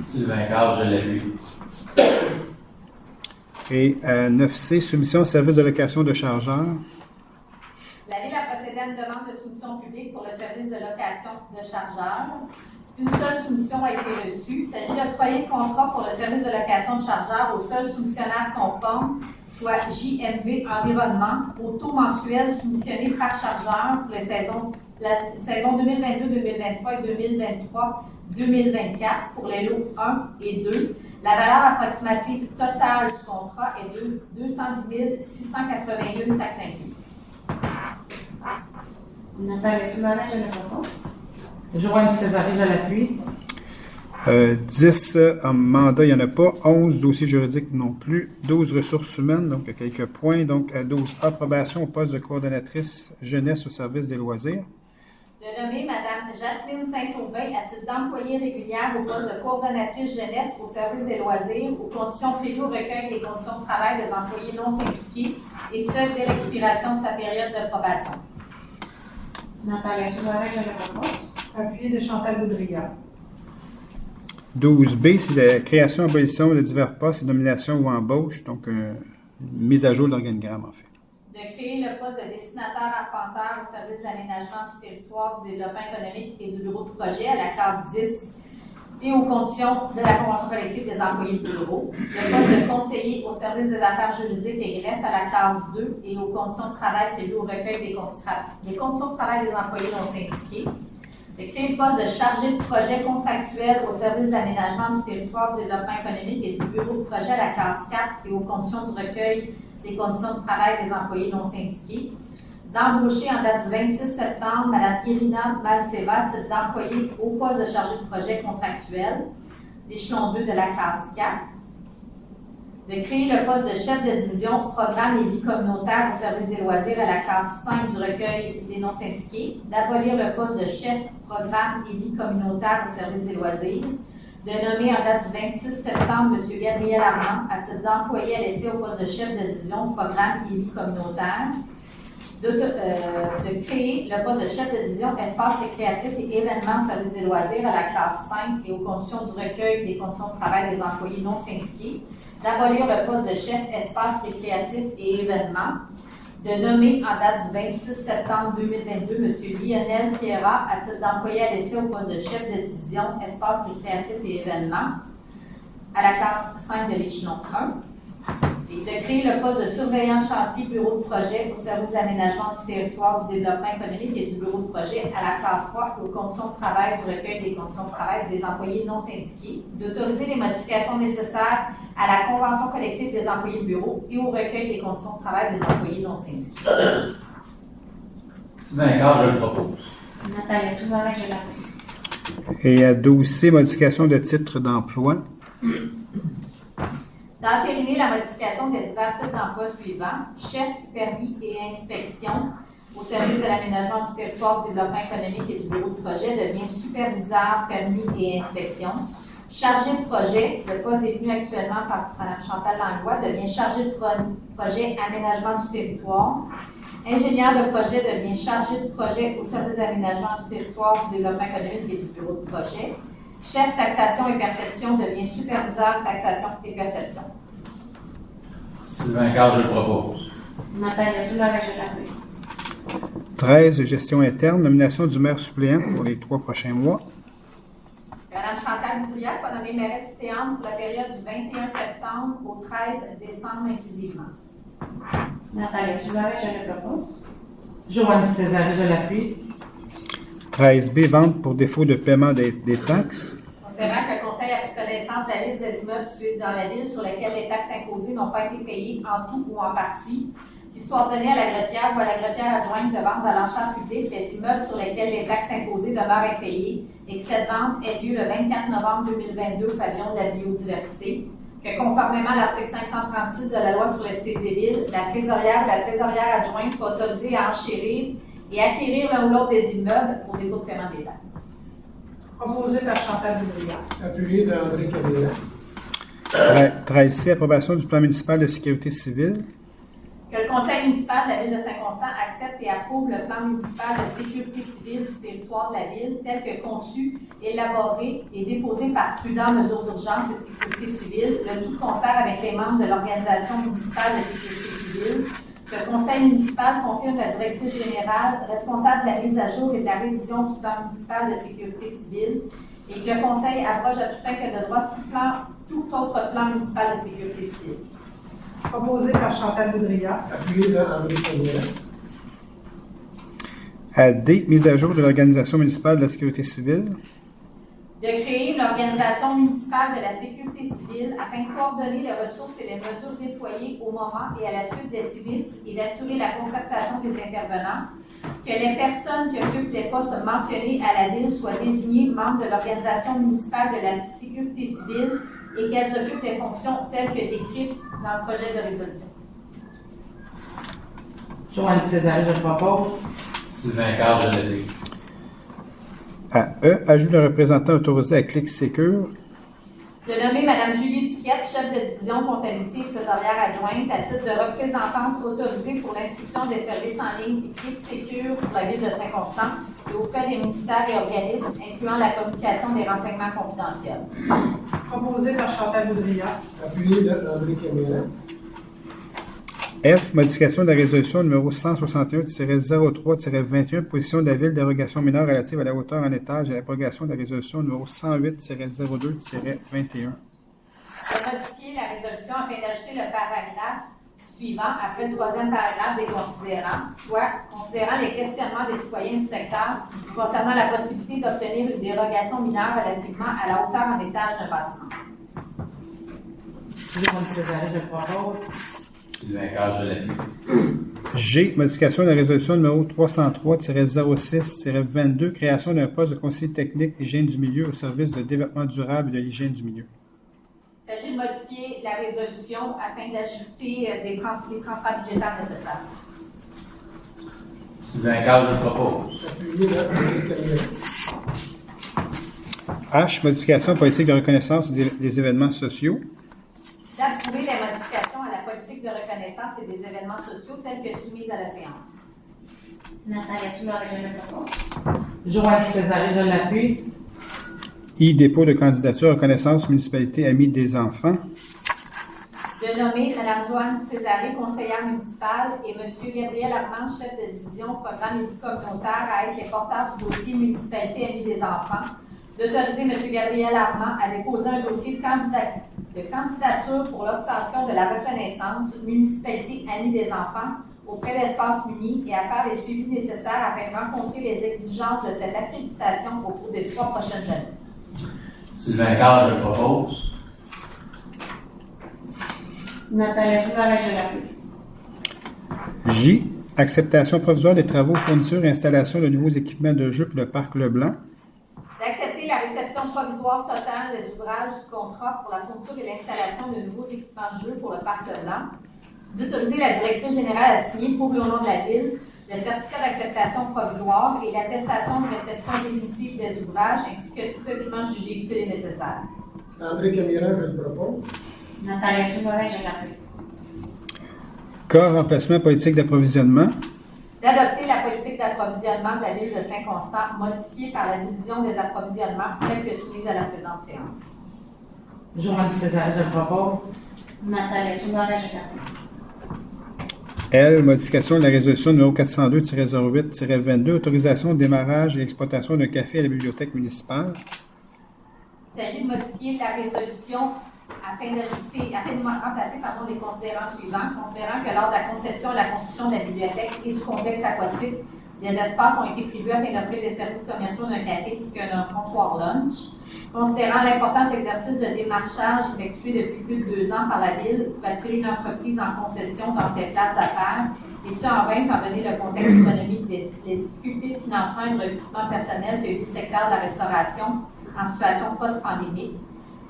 Sylvain Carl, je l'appuie. Et 9C, soumission, service de location de chargeurs. La Ville a procédé à une demande de soumission publique pour le service de location de chargeurs. Une seule soumission a été reçue. Il s'agit d'octroyer le contrat pour le service de location de chargeurs au seul soumissionnaire conforme, soit JMV Environnement, au taux mensuel soumissionné par chargeur pour la saison 2022-2023 et 2023-2024 pour les lots 1 et 2. La valeur approximative totale du contrat est de 210 681 taxes incluses. Nathalie Soumarin, je le propose. Joanne Césaré, je l'appuie. 10 en mandat, il n'y en a pas. 11 dossiers juridiques non plus. 12 ressources humaines, donc il y a quelques points. Donc 12 approbation au poste de coordonnatrice jeunesse au service des loisirs. De nommer Mme Jasmine Saint-Aubin à titre d'employée régulière au poste de coordonnatrice jeunesse au service des loisirs aux conditions prévues au recueil des conditions de travail des employés non syndiqués et ce, dès l'expiration de sa période de probation. Nathalie Soumarin, je le propose. Appuyé de Chantal Boudria. 12B, c'est la création, abolition de divers postes et nominations ou embauches, donc mise à jour de l'organigramme en fait. De créer le poste de dessinateur arpenteur au service de l'aménagement du territoire, du développement économique et du bureau de projet à la classe 10 et aux conditions de la Convention collective des employés de bureau, le poste de conseiller au service des affaires juridiques et greffes à la classe 2 et aux conditions de travail prévues au recueil des conditions de travail des employés non syndiqués, de créer le poste de chargé de projet contractuel au service d'aménagement du territoire, du développement économique et du bureau de projet à la classe 4 et aux conditions du recueil des conditions de travail des employés non syndiqués, d'embaucher en date du 26 septembre Mme Irina Malseva, titre d'employée au poste de chargé de projet contractuel, l'échelon 2 de la classe 4, de créer le poste de chef de division programme et vie communautaire au service des loisirs à la classe 5 du recueil des non-syndiqués, d'abolir le poste de chef programme et vie communautaire au service des loisirs, de nommer en date du 26 septembre M. Gabriel Armand à titre d'employé à l'essai au poste de chef de division programme et vie communautaire, de créer le poste de chef de division espace récréatif et événements au service des loisirs à la classe 5 et aux conditions du recueil des conditions de travail des employés non syndiqués, d'abolir le poste de chef espace récréatif et événements, de nommer en date du 26 septembre 2022 M. Lionel Pierrat à titre d'employé à l'essai au poste de chef de division espace récréatif et événements à la classe 5 de l'échelon 1. Et de créer le poste de surveillant de chantier bureau de projet au service d'aménagement du territoire, du développement économique et du bureau de projet à la classe 3 et aux conditions de travail du recueil des conditions de travail des employés non syndiqués, d'autoriser les modifications nécessaires à la convention collective des employés de bureau et au recueil des conditions de travail des employés non syndiqués. Sylvain Carr, je le propose. Nathalie Souvarin, je l'appuie. Et à 12C, modification de titre d'emploi. D'entériner la modification des divers types d'emplois suivants: chef, permis et inspection au service de l'aménagement du territoire, du développement économique et du bureau de projet devient superviseur, permis et inspection. Chargé de projet, le poste détenu actuellement par Mme Chantal Langlois, devient chargé de projet aménagement du territoire. Ingénieur de projet devient chargé de projet au service d'aménagement du territoire, du développement économique et du bureau de projet. Chef taxation et perception devient superviseur taxation et perception. Sylvain Carr, je le propose. Nathalie Souvarin, je l'appuie. 13, gestion interne, nomination du maire suppléant pour les 3 prochains mois. Mme Chantal Bourrias soit nommée mairesse suppléante pour la période du 21 septembre au 13 décembre inclusivement. Nathalie Souvarin, je le propose. Joanne César, je l'appuie. 13B, vente pour défaut de paiement des taxes. Considérant que le Conseil a pris connaissance de la liste des immeubles situés dans la ville sur lesquels les taxes imposées n'ont pas été payées en tout ou en partie, qu'il soit ordonné à la greffière ou à la greffière adjointe de vendre à l'enchère publique les immeubles sur lesquels les taxes imposées demeurent impayées et que cette vente ait lieu le 24 novembre 2022 au pavillon de la biodiversité, que conformément à l'article 536 de la loi sur le site des villes, la trésorière ou la trésorière adjointe soit autorisée à enchérir et acquérir l'un ou l'autre des immeubles pour défaut de paiement des taxes. Proposé par Chantal Boudria. Appuyé par André Camilla. 13C, approbation du plan municipal de sécurité civile. Que le conseil municipal de la ville de Saint-Constant accepte et approuve le plan municipal de sécurité civile du territoire de la ville tel que conçu, élaboré et déposé par prudent mesures d'urgence et sécurité civile, le tout de concert avec les membres de l'organisation municipale de sécurité civile. Que le conseil municipal confirme la directrice générale responsable de la mise à jour et de la révision du plan municipal de sécurité civile et que le conseil abroge à tout fin que de droit tout autre plan municipal de sécurité civile. Proposé par Chantal Boudria. Appuyé par André Camilla. À D, mise à jour de l'organisation municipale de la sécurité civile. De créer l'organisation municipale de la sécurité civile afin de coordonner les ressources et les mesures déployées au moment et à la suite des sinistres et d'assurer la concertation des intervenants, que les personnes qui occupent les postes mentionnés à la ville soient désignées membres de l'organisation municipale de la sécurité civile et qu'elles occupent les fonctions telles que décrites dans le projet de résolution. Joanne César, je le propose. Sylvain Carr, je l'appuie. À E, ajout d'un représentant autorisé à Clic Secure. De nommer Mme Julie Duquette, chef de division comptabilité et trésorière adjointe, à titre de représentante autorisée pour l'inscription des services en ligne Clic Secure pour la ville de Saint-Constant et auprès des ministères et organismes incluant la communication des renseignements confidentiels. Proposé par Chantal Boudria. Appuyé par André Camilla. F. Modification de la résolution numéro 161-03-21, position de la ville, dérogation mineure relative à la hauteur en étage et l'abrogation de la résolution numéro 108-02-21. De modifier la résolution afin d'ajouter le paragraphe suivant après le troisième paragraphe des considérants, soit considérant les questionnements des citoyens du secteur concernant la possibilité d'obtenir une dérogation mineure relativement à la hauteur en étage d'un bâtiment. Joanne Césarine, je le propose. Sylvain Carl, je l'appuie. G. Modification de la résolution numéro 303-06-22, création d'un poste de conseiller technique hygiène du milieu au service de développement durable et de l'hygiène du milieu. Il s'agit de modifier la résolution afin d'ajouter les transferts budgétaires nécessaires. Sylvain Carl, je le propose. Appuyé de André Camiret. H. Modification politique de reconnaissance des événements sociaux. D'approuver les modifications à la politique de reconnaissance et des événements sociaux telles que soumises à la séance. Natalia Soulard, je le propose. Joanne Césarine, je l'appuie. I. Dépôt de candidature reconnaissance municipalité Amis des enfants. De nommer Mme Joanne Césarine, conseillère municipale, et M. Gabriel Armand, chef de division programme et vie communautaire, à être les porteurs du dossier municipalité Amis des enfants. D'autoriser M. Gabriel Armand à déposer un dossier de candidature pour l'obtention de la reconnaissance municipalité Amis des enfants auprès d'Espace Muni et à faire les suivis nécessaires afin de rencontrer les exigences de cette accréditation au cours des 3 prochaines années. Sylvain Carl, je le propose. Natalia Soulard, je l'appuie. J. Acceptation provisoire des travaux, fournitures et installation de nouveaux équipements de jeu pour le parc Leblanc. D'accepter la réception provisoire totale des ouvrages du contrat pour la fourniture et l'installation de nouveaux équipements de jeu pour le parc Leblanc. D'autoriser la directrice générale à signer pour le nom de la ville le certificat d'acceptation provisoire et l'attestation de réception définitive des ouvrages ainsi que tout document jugé utile et nécessaire. André Camiret, je le propose. Natalia Soulard, je l'appuie. K. Remplacement politique d'approvisionnement. D'adopter la politique d'approvisionnement de la ville de Saint-Constant modifiée par la division des approvisionnements telle que soumise à la présente séance. Joanne Césarine, je le propose. Natalia Soulard, je l'appuie. L. Modification de la résolution numéro 402-08-22, autorisation de démarrage et exploitation d'un café à la bibliothèque municipale. Il s'agit de modifier la résolution afin de remplacer les considérants suivants, considérant que lors de la conception et la construction de la bibliothèque et du complexe aquatique, des espaces ont été prévus afin d'offrir des services commerciaux d'un café ainsi qu'un comptoir lunch. Considérant l'important exercice de démarchage effectué depuis plus de 2 ans par la Ville pour attirer une entreprise en concession dans ses places d'affaires, et ce en vain étant donné le contexte économique des difficultés de financement et de recrutement personnel que vit le secteur de la restauration en situation post-pandémique.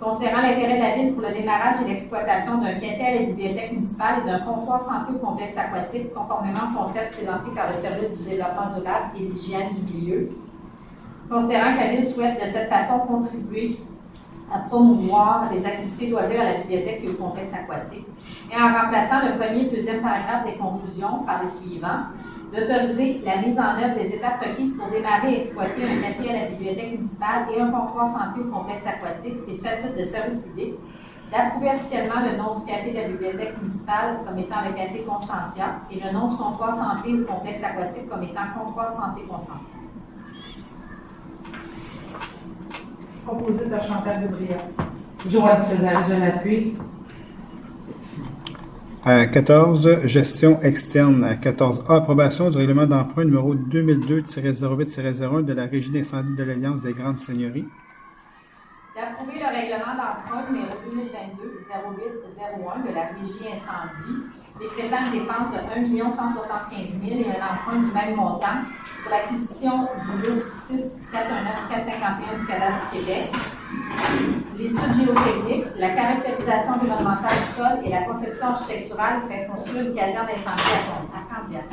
Considérant l'intérêt de la Ville pour le démarrage et l'exploitation d'un café à la bibliothèque municipale et d'un comptoir santé au complexe aquatique, conformément au concept présenté par le service du développement durable et l'hygiène du milieu. Considérant que la Ville souhaite de cette façon contribuer à promouvoir les activités loisirs à la bibliothèque et au complexe aquatique, et en remplaçant le premier et deuxième paragraphe des conclusions par les suivants, d'autoriser la mise en œuvre des étapes requises pour démarrer et exploiter un café à la bibliothèque municipale et un comptoir santé au complexe aquatique, et ce à titre de service public, d'approuver officiellement le nom du café de la bibliothèque municipale comme étant le café Constantia et le nom du comptoir santé au complexe aquatique comme étant comptoir santé Constantia. Proposé par Chantal Debriard. Joanne Césarine, je l'appuie. 14. Gestion externe. 14A. Approbation du règlement d'emprunt numéro 2002-08-01 de la Régie d'incendie de l'Alliance des Grandes Seigneuries. D'approuver le règlement d'emprunt numéro 2022-08-01 de la Régie incendie, décrétant une dépense de 1 175 000 et un emprunt du même montant pour l'acquisition du lot 6-419-451 du cadastre du Québec, l'étude géotechnique, la caractérisation environnementale du sol et la conception architecturale pour faire construire une caserne d'incendie à Candiac.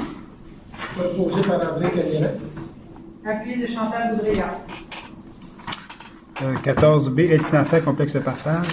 Proposé par André Camiret. Appuyé de Chantal Debriard. 14B. Aide financière complexe de partage.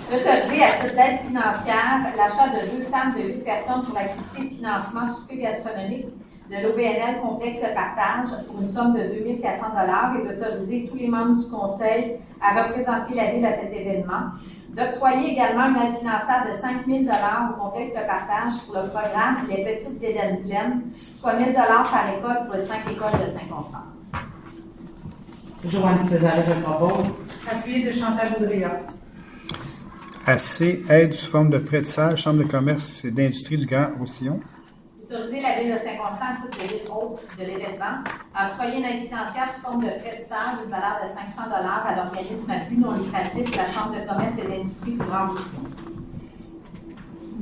Autoriser à titre d'aide financière l'achat de 2 tables de 8 personnes pour l'activité de financement souper gastronomique de l'OBNL complexe de partage pour une somme de 2 400 $ et d'autoriser tous les membres du Conseil à représenter la Ville à cet événement, D'octroyer également une aide financière de 5 000 au complexe de partage pour le programme Les Petites Bédaines Pleines, soit 1 000 par école pour les 5 écoles de Saint-Constant. Joanne César, je propose. Appuyé de Chantal Boudria. AC, aide sous forme de prêt de salle, Chambre de commerce et d'industrie du Grand Roussillon. Autoriser la Ville de Saint-Constant, à titre de ville hôte de l'événement, à octroyer une aide financière sous forme de prêt de salle d'une valeur de 500 à l'organisme à but non lucratif de la Chambre de commerce et d'industrie du Grand Roussillon.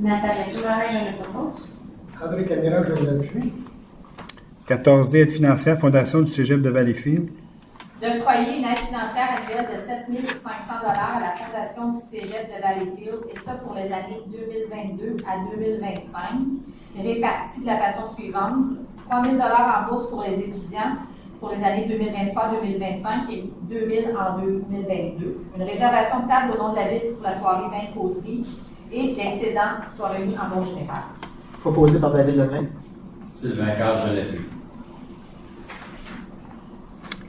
Nathalie Soumaré, je le propose. André Camira, je l'appuie. 14D, aide financière, Fondation du Cégep de Valleyfield. D'octroyer une aide financière annuelle de 7 500 à la Fondation du Cégep de Valleyfield, et ça pour les années 2022 à 2025, réparties de la façon suivante: 3 000 en bourse pour les étudiants pour les années 2023-2025 et 2 000 en 2022. Une réservation de table au nom de la Ville pour la soirée vin causerie, et l'incédent soit remis en nom général. Proposé par David Lemay. Sylvain Carl, je l'appuie.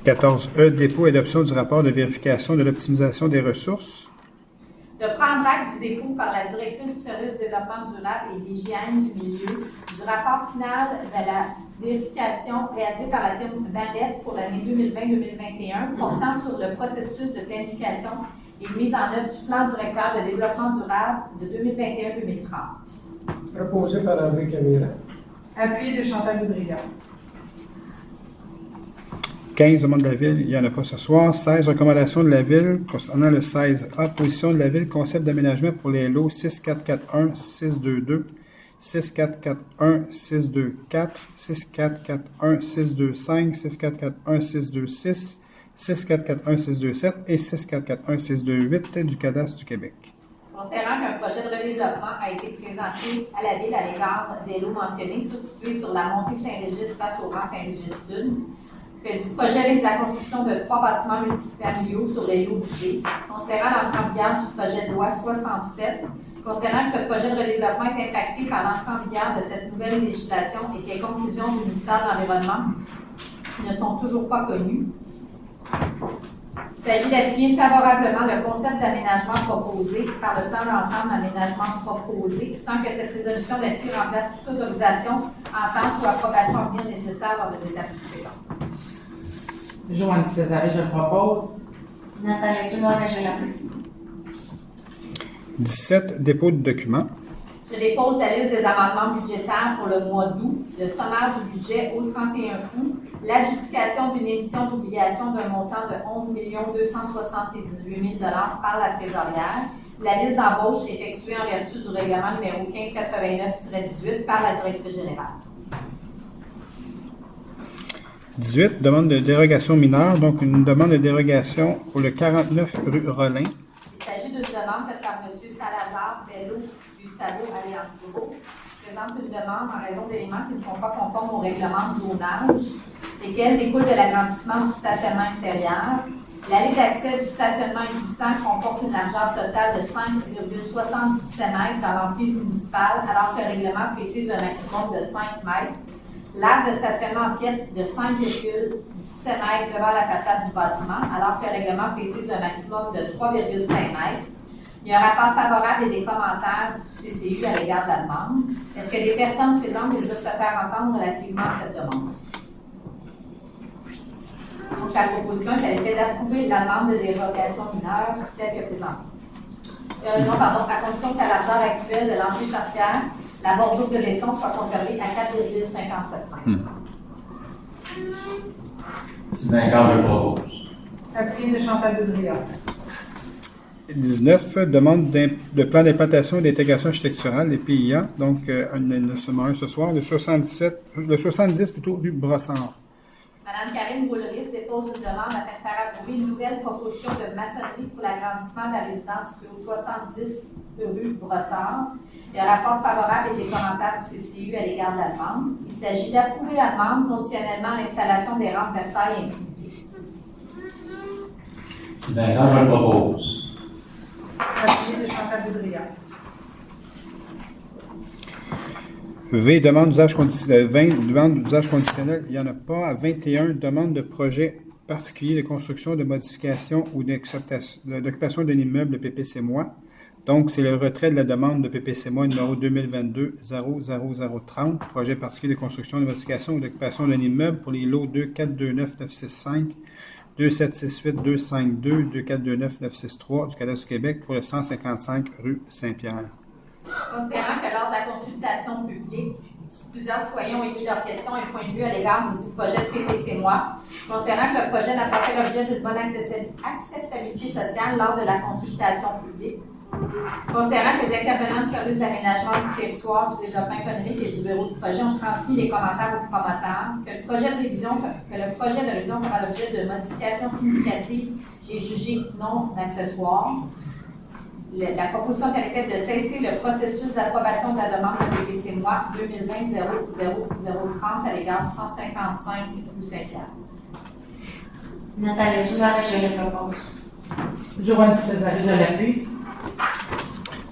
14E, dépôt et adoption du rapport de vérification de l'optimisation des ressources. De prendre acte du dépôt par la directrice du service de développement durable et d'hygiène du milieu du rapport final de la vérification réalisée par la firme Valette pour l'année 2020-2021 portant sur le processus de planification et de mise en œuvre du plan directeur de développement durable de 2021-2030. Proposé par André Camira. Appuyé de Chantal Boudria. 15, demande de la Ville, il n'y en a pas ce soir. 16, recommandations de la Ville concernant le 16A, position de la Ville, concept d'aménagement pour les lots 6441, 622, 6441, 624, 6441, 625, 6441, 626, 6441, 627 et 6441, 628 du Cadastre du Québec. Considérant qu'un projet de redéveloppement a été présenté à la Ville à l'égard des lots mentionnés, tous situés sur la montée Saint-Régis face au rang Saint-Régis-Sud, que le projet réalise la construction de 3 bâtiments multifamiliaux sur les lots visés. Considérant l'entrée en vigueur du projet de loi 67, considérant que ce projet de redéveloppement est impacté par l'entrée en vigueur de cette nouvelle législation et que les conclusions du ministère de l'Environnement ne sont toujours pas connues, il s'agit d'appuyer favorablement le concept d'aménagement proposé par le plan d'ensemble d'aménagement proposé, sans que cette résolution d'appui remplace toute autorisation, entente ou approbation à venir nécessaire lors des étapes suivantes. Joanne César, je le propose. Nathalie Soumaré, je l'appuie. 17, dépôt de documents. Je dépose la liste des amendements budgétaires pour le mois d'août, le sommaire du budget au 31 août, l'adjudication d'une émission d'obligation d'un montant de 11 278 000 par la trésorière, la liste d'embauche effectuée en vertu du règlement numéro 1589-18 par la directrice générale. 18, demande de dérogation mineure, donc une demande de dérogation pour le 49 rue Rollin. Il s'agit d'une demande faite par M. Salazar Bello Gustavo Alejandro, qui présente une demande en raison d'éléments qui ne sont pas conformes au règlement de zonage, lesquels découlent de l'agrandissement du stationnement extérieur. L'allée d'accès du stationnement existant comporte une largeur totale de 5,77 mètres dans l'emprise municipale, alors que le règlement précise un maximum de 5 mètres. L'arc de stationnement empiète de 5,17 mètres devant la façade du bâtiment, alors que le règlement précise un maximum de 3,5 mètres. Il y a un rapport favorable et des commentaires du CCU à l'égard de la demande. Est-ce que les personnes présentes désirent se faire entendre relativement à cette demande? Donc, la proposition est à l'effet d'approuver la demande de dérogation mineure telle que présentée. À condition que la largeur actuelle de l'entrée chartière, la bordure de béton soit conservée à 4,57 mètres. Sylvain Carl, je le propose. Appuyé de Chantal Boudria. 19, demande de plan d'implantation et d'intégration architecturale, les PIA, donc le sommaire ce soir, le 70 plutôt rue Brossard. Mme Karine Boulris dépose une demande afin de faire approuver une nouvelle proposition de maçonnerie pour l'agrandissement de la résidence au 70 rue Brossard. Il y a un rapport favorable et des commentaires du CCU à l'égard de la demande. Il s'agit d'approuver la demande conditionnellement à l'installation des rampes Versailles intimidées. Sylvain Carl, je le propose. Appuyé de Chantal Boudria. V, demande d'usage conditionnel. 20, demande d'usage conditionnel, il n'y en a pas. 21, demande de projet particulier de construction, de modification ou d'occupation d'un immeuble de PPC-moi. Donc, c'est le retrait de la demande de PPCMA numéro 2022-00030, projet particulier de construction, de modification ou d'occupation d'un immeuble pour les lots 2429965, 2768 252, 2429 963 du Cadastre du Québec pour le 155 rue Saint-Pierre. Considérant que lors de la consultation publique, plusieurs citoyens ont émis leurs questions et points de vue à l'égard du projet de PPCMA, considérant que le projet n'a pas fait l'objet d'une bonne acceptabilité sociale lors de la consultation publique, considérant que les intervenants du service d'aménagement du territoire, du développement économique et du bureau du projet ont transmis les commentaires aux promoteurs, que le projet de révision fera l'objet de modifications significatives et jugées non accessoires. La proposition est telle de cesser le processus d'approbation de la demande de PPCMA 2020-00030 à l'égard du 155 rue Saint-Pierre. Nathalie Soumaré, je le propose. Joanne Césarine, je l'appuie.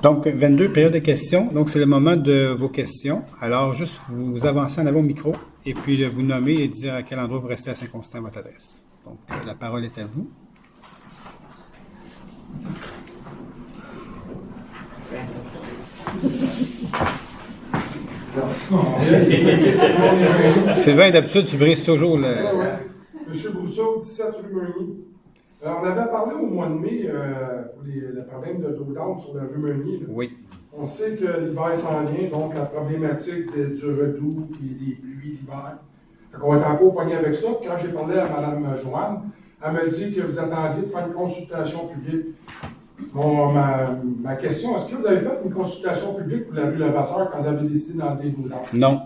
Donc, 22, période de questions. Donc, c'est le moment de vos questions. Alors, juste vous avancez en avant au micro et puis vous nommer et dire à quel endroit vous restez à Saint-Constant, votre adresse. Donc, la parole est à vous. Sylvain, d'habitude, tu brises toujours le... Monsieur Brousseau, 17 rue Meunier. Alors, on avait parlé au mois de mai pour le problème de dos d'âne sur la rue Meunier. Oui. On sait que l'hiver s'en vient, donc la problématique du redoux et des pluies d'hiver. On va être encore pogné avec ça. Quand j'ai parlé à Mme Joanne, elle m'a dit que vous attendiez de faire une consultation publique. Bon, ma question, est-ce que vous avez fait une consultation publique pour la rue Levasseur quand vous avez décidé d'enlever dos d'âne? Non.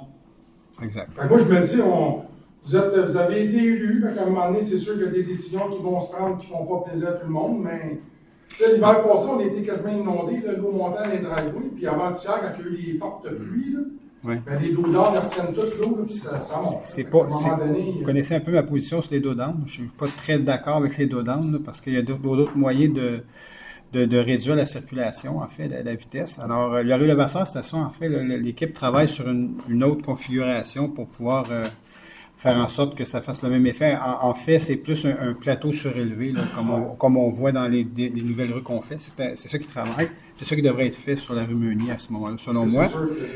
Exact. Moi, je me dis, vous avez été élu, à un moment donné, c'est sûr qu'il y a des décisions qui vont se prendre qui ne font pas plaisir à tout le monde, mais l'hiver passé, on a été quasiment inondés, l'eau montait dans les driveways, puis avant-hier, quand il y a eu les fortes pluies, oui. Ben, les dos d'âne retiennent toute l'eau, puis ça monte. Vous connaissez un peu ma position sur les dos d'âne. Je ne suis pas très d'accord avec les dos d'âne, parce qu'il y a d'autres moyens de réduire la circulation, en fait, la vitesse. Alors, la rue Levasseur, c'est ça, en fait, l'équipe travaille sur une autre configuration pour pouvoir faire en sorte que ça fasse le même effet. En fait, c'est plus un plateau surélevé, là, comme on voit dans les nouvelles rues qu'on fait. C'est ça qui travaille. C'est ça qui devrait être fait sur la rue Meunier à ce moment-là, selon moi.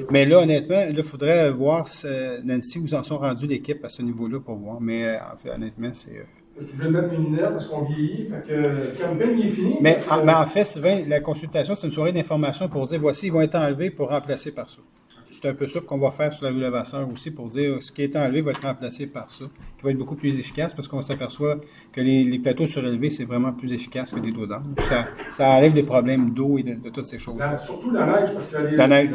Mais là, honnêtement, il faudrait voir, Nancy, où en sont rendus l'équipe à ce niveau-là pour voir. Mais en fait, honnêtement, c'est... Je vais mettre mes lunettes parce qu'on vieillit, fait que le camping est fini. Mais en fait, Sylvain, la consultation, c'est une soirée d'information pour dire, voici, ils vont être enlevés pour remplacer par ça. C'est un peu ça qu'on va faire sur la rue Levasseur aussi, pour dire ce qui est enlevé va être remplacé par ça, qui va être beaucoup plus efficace parce qu'on s'aperçoit que les plateaux surélevés, c'est vraiment plus efficace que les dos d'âne. Ça enlève des problèmes d'eau et de toutes ces choses. Surtout la neige, parce que les appareils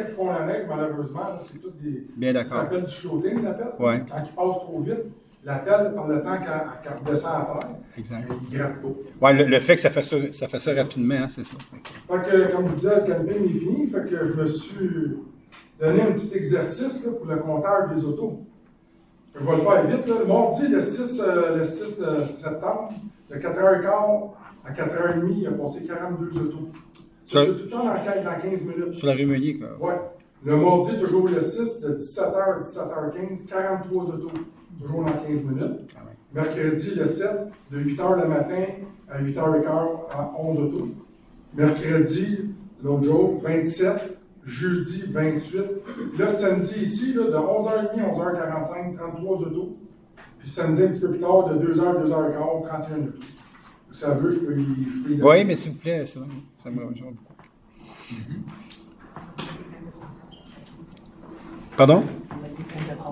qui font la neige, malheureusement, c'est tous des... Bien d'accord. Ça s'appelle du floating, la pelle. Ouais. Quand il passe trop vite, la pelle, par le temps qu'elle redescend à terre, exact. Il gratte l'eau. Oui, le fait que ça fait ça rapidement, hein, c'est ça. Fait que, comme je vous disais, le camping est fini, fait que je me suis donné un petit exercice là, pour le compteur des autos. Je vais le faire vite. Là. Le mardi, le 6 septembre, de 4h15 à 4h30, il a passé 42 autos. C'est tout le temps dans 15 minutes. Sur la rue Meunier, quoi. Oui. Le mardi, toujours le 6, de 17h à 17h15, 43 autos. Toujours dans 15 minutes. Ah ouais. Mercredi, le 7, de 8h le matin à 8h15 à 11 autos. Mercredi, l'autre jour, 27. Jeudi, 28. Là, samedi, ici, là, de 11h30 à 11h45, 33 autos. Puis samedi, un petit peu plus tard, de 2h à 2h15, 31 autos. Ça veut, je peux y oui, mais s'il vous plaît, c'est vrai. Ça me rejoint beaucoup. Pardon?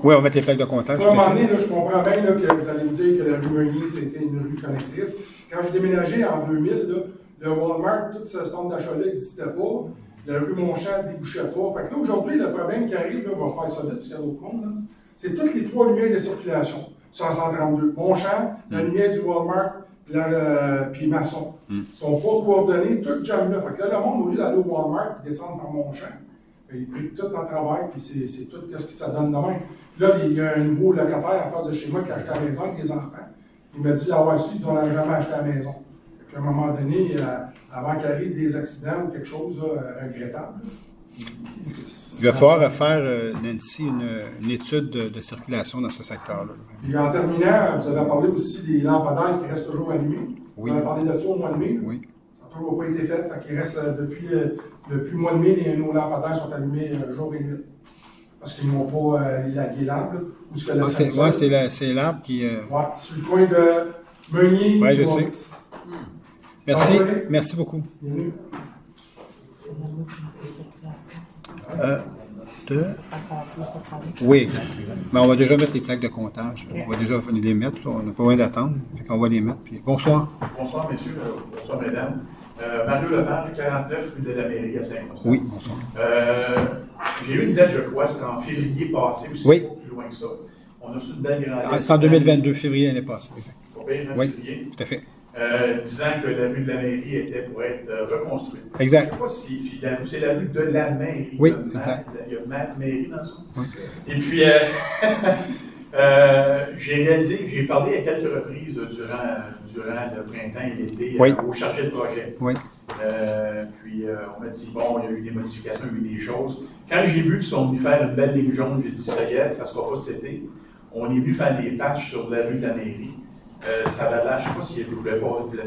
Oui, on va mettre les plaques de contact. À un moment donné, là, je comprends bien là, que vous allez me dire que la rue Meunier, c'était une rue connectrice. Quand j'ai déménagé en 2000, là, le Walmart, tout ce centre d'achat-là n'existait pas. La rue Montchamp ne débouchait pas. Fait que là, aujourd'hui, le problème qui arrive, là, on va faire ça vite, parce qu'il y a d'autres mondes, là, c'est toutes les trois lumières de circulation sur la 132. Montchamp, la lumière du Walmart, puis Masson. Ils ne sont pas coordonnés, tout jam là. Fait que là, le monde, au lieu d'aller au Walmart et descendre par Montchamp, ils prennent tout en travail, puis c'est tout ce que ça donne de même. Là, il y a un nouveau locataire en face de chez moi qui a acheté la maison avec des enfants. Il m'a dit, ah ouais, ils n'ont jamais acheté la maison. Fait qu'à un moment donné, avant qu'il arrive des accidents ou quelque chose regrettable. Il va falloir faire, Nancy, une étude de circulation dans ce secteur-là. Et en terminant, vous avez parlé aussi des lampadaires qui restent toujours allumés. Oui. Vous avez parlé de ça au mois de mai. Oui. Ça La tour n'a pas été faite, fait qu'il reste depuis le mois de mai, nos lampadaires sont allumés jour et nuit. Parce qu'ils n'ont pas élagué l'arbre. Ou ce que c'est l'arbre qui. Ouais, sur le coin de Meunier. Oui, je sais. Merci. Merci beaucoup. Bienvenue. Oui, exact. Mais on va déjà mettre les plaques de comptage. On va déjà les mettre. On n'a pas besoin d'attendre. On va les mettre. Puis, bonsoir. Bonsoir, messieurs. Bonsoir, mesdames. Mario Lepage, 49 rue de la Mairie à Saint-Constant. Oui, bonsoir. J'ai eu une date, je crois, c'était en février passé, aussi oui. Pas plus loin que ça. On a reçu une belle grande lettre. C'est en 2022, février l'année passée. Exact. Oui, février. Tout à fait. Disant que la rue de la Mairie était pour être reconstruite. Exact. Je ne sais pas si c'est la rue de la Mairie. Oui, exact. Il y a Mairie dans ça. Oui. Et puis, j'ai réalisé, j'ai parlé à quelques reprises durant le printemps et l'été aux chargés de projet. Oui. Puis on m'a dit, bon, il y a eu des modifications, il y a eu des choses. Quand j'ai vu qu'ils sont venus faire une belle ligne jaune, j'ai dit, ça y est, ça ne sera pas cet été. On est venu faire des patchs sur la rue de la Mairie. Ça avait l'air, je ne sais pas si vous ne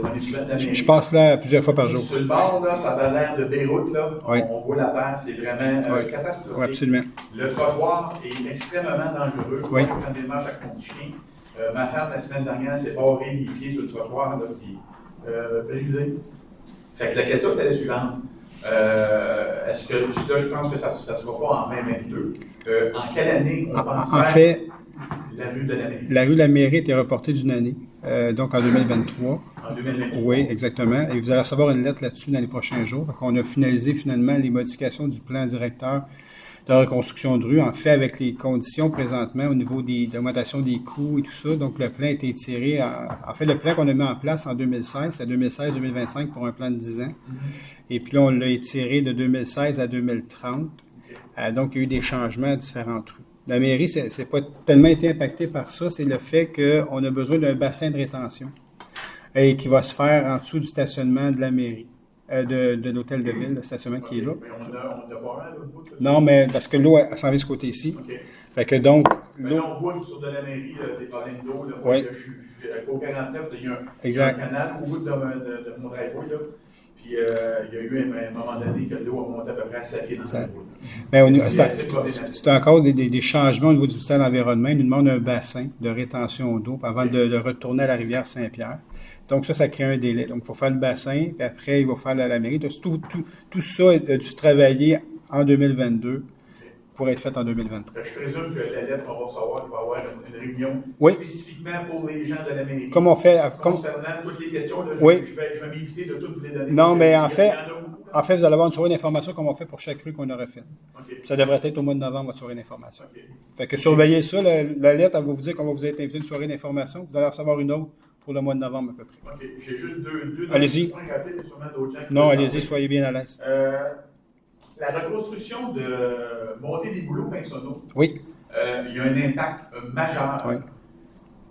prenez souvent de la Mairie. Je passe là plusieurs fois par jour. Sur le bord, là, ça avait l'air de Beyrouth, là. Oui. On voit la terre, c'est vraiment catastrophique. Oui, absolument. Le trottoir est extrêmement dangereux. Oui. Moi, je prends des marches avec mon chien. Ma femme, la semaine dernière, s'est barrée les pieds sur le trottoir, là, puis brisé. Fait que la question était la suivante. Est-ce que, là, je pense que ça ne se fera pas en mai 22. En quelle année on pense faire la rue de la Mairie? La rue de la Mairie était reportée d'une année, donc en 2023. En 2023. Oui, exactement. Et vous allez recevoir une lettre là-dessus dans les prochains jours. Donc, on a finalisé finalement les modifications du plan directeur de reconstruction de rue, en fait, avec les conditions présentement au niveau de l'augmentation des coûts et tout ça. Donc, le plan a été tiré. En fait, le plan qu'on a mis en place en 2016, c'est 2016-2025 pour un plan de 10 ans. Et puis là, on l'a étiré de 2016 à 2030. Donc, il y a eu des changements à différentes rues. La mairie, c'est pas tellement été impacté par ça, c'est le fait qu'on a besoin d'un bassin de rétention et qui va se faire en dessous du stationnement de la mairie, de l'hôtel de ville, le stationnement qui est là. Mais on a pas mal l'autre bout. Non, mais parce que l'eau, elle s'en vient de ce côté-ci. Okay. Fait que donc, mais là, on voit sur de la mairie des problèmes d'eau. Oui. Au 49, il y a un canal au bout de mon driveway, là. Puis il y a eu à un moment donné que l'eau a monté à peu près à 7 pieds dans la route. Mais c'est encore des changements au niveau du ministère de l'Environnement. Il nous demande un bassin de rétention d'eau avant de retourner à la rivière Saint-Pierre. Donc ça crée un délai. Donc il faut faire le bassin, puis après il va faire la mairie. Donc, tout ça a dû se travailler en 2022 pour être fait en 2023. Je présume que la lettre qu'on va recevoir, il va y avoir une réunion spécifiquement pour les gens de la mairie. Comme on fait... Concernant toutes les questions, là, je vais m'éviter de toutes les donner. Non, mais en fait, vous allez avoir une soirée d'information comme on fait pour chaque rue qu'on aura faite. Okay. Ça devrait être au mois de novembre, votre soirée d'information. Okay. Fait que surveillez ça. La lettre, elle va vous dire qu'on va vous être invité à une soirée d'information. Vous allez recevoir une autre pour le mois de novembre à peu près. OK. J'ai juste deux allez-y. Non, allez-y, soyez bien à l'aise. La reconstruction de Montée des Bouleaux, Pinsonneau, oui. Il y a un impact majeur. Oui.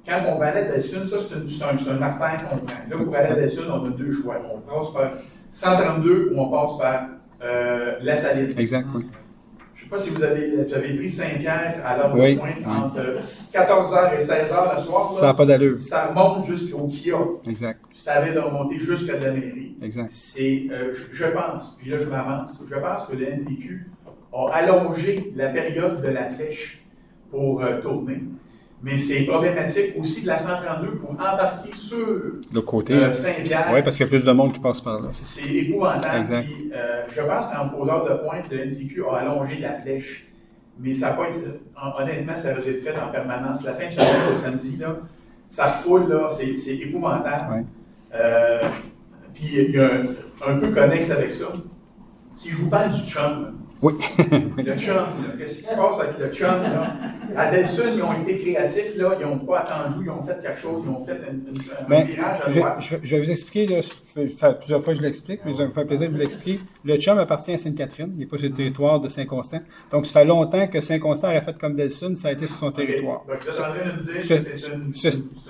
Quand on va aller à Delsun, ça c'est un artère qu'on prend. Là, pour aller à Delsun, on a deux choix. On passe par 132 ou on passe par La Saline. Exact, oui. Je ne sais pas si vous avez pris Saint-Pierre à l'heure de pointe entre 14h et 16h le soir. Là, ça n'a pas d'allure. Ça remonte jusqu'au Kia. Exact. Puis ça avait de remonter jusqu'à de la mairie. Exact. C'est, je pense, puis là je m'avance, je pense que le NTQ a allongé la période de la flèche pour tourner. Mais c'est problématique aussi de la 132 pour embarquer sur le côté Saint-Pierre. Oui, parce qu'il y a plus de monde qui passe par là. C'est épouvantable. Exact. Puis, je pense qu'en poseur de pointe, le NTQ a allongé la flèche. Mais ça n'a pas été, honnêtement, ça a été fait en permanence. La fin de semaine, le samedi, là, ça refoule, là, c'est épouvantable. Oui. Puis il y a un peu connexe avec ça. Si je vous parle du chum, là, oui. le chum, qu'est-ce qui se passe avec le chum? Là? À Delsun, ils ont été créatifs, là, ils n'ont pas attendu, ils ont fait quelque chose, ils ont fait un virage à droite. Je vais vous expliquer, là, plusieurs fois je l'explique, mais ça me fait plaisir de vous l'expliquer. Le chum appartient à Sainte-Catherine, il n'est pas sur le territoire de Saint-Constant. Donc ça fait longtemps que Saint-Constant aurait fait comme Delsun, ça a été sur son territoire. Donc là, tu es en train de me dire que c'est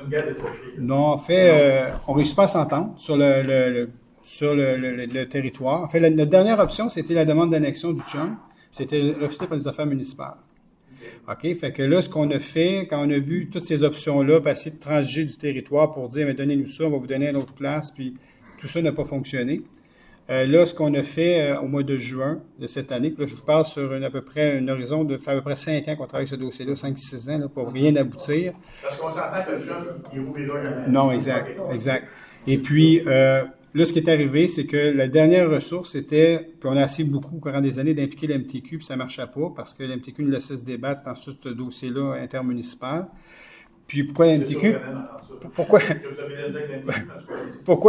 une guerre de trochée. Non, en fait, on ne réussit pas à s'entendre sur le territoire. En fait, notre dernière option, c'était la demande d'annexion du CHUM. C'était refusé par les affaires municipales. OK? Fait que là, ce qu'on a fait, quand on a vu toutes ces options-là, puis essayer de transiger du territoire pour dire, mais donnez-nous ça, on va vous donner une autre place, puis tout ça n'a pas fonctionné. Là, ce qu'on a fait au mois de juin de cette année, puis là, je vous parle sur à peu près un horizon de fait à peu près 5 ans qu'on travaille sur ce dossier-là, 5-6 ans, là, pour rien aboutir. Parce qu'on s'entend que le jeune, il rouvrira jamais. Non, exact. Et puis, là, ce qui est arrivé, c'est que la dernière ressource était, puis on a essayé beaucoup au courant des années d'impliquer la MTQ, puis ça ne marchait pas, parce que la MTQ nous laissait se débattre dans ce dossier-là intermunicipal. Puis pourquoi la MTQ? Pourquoi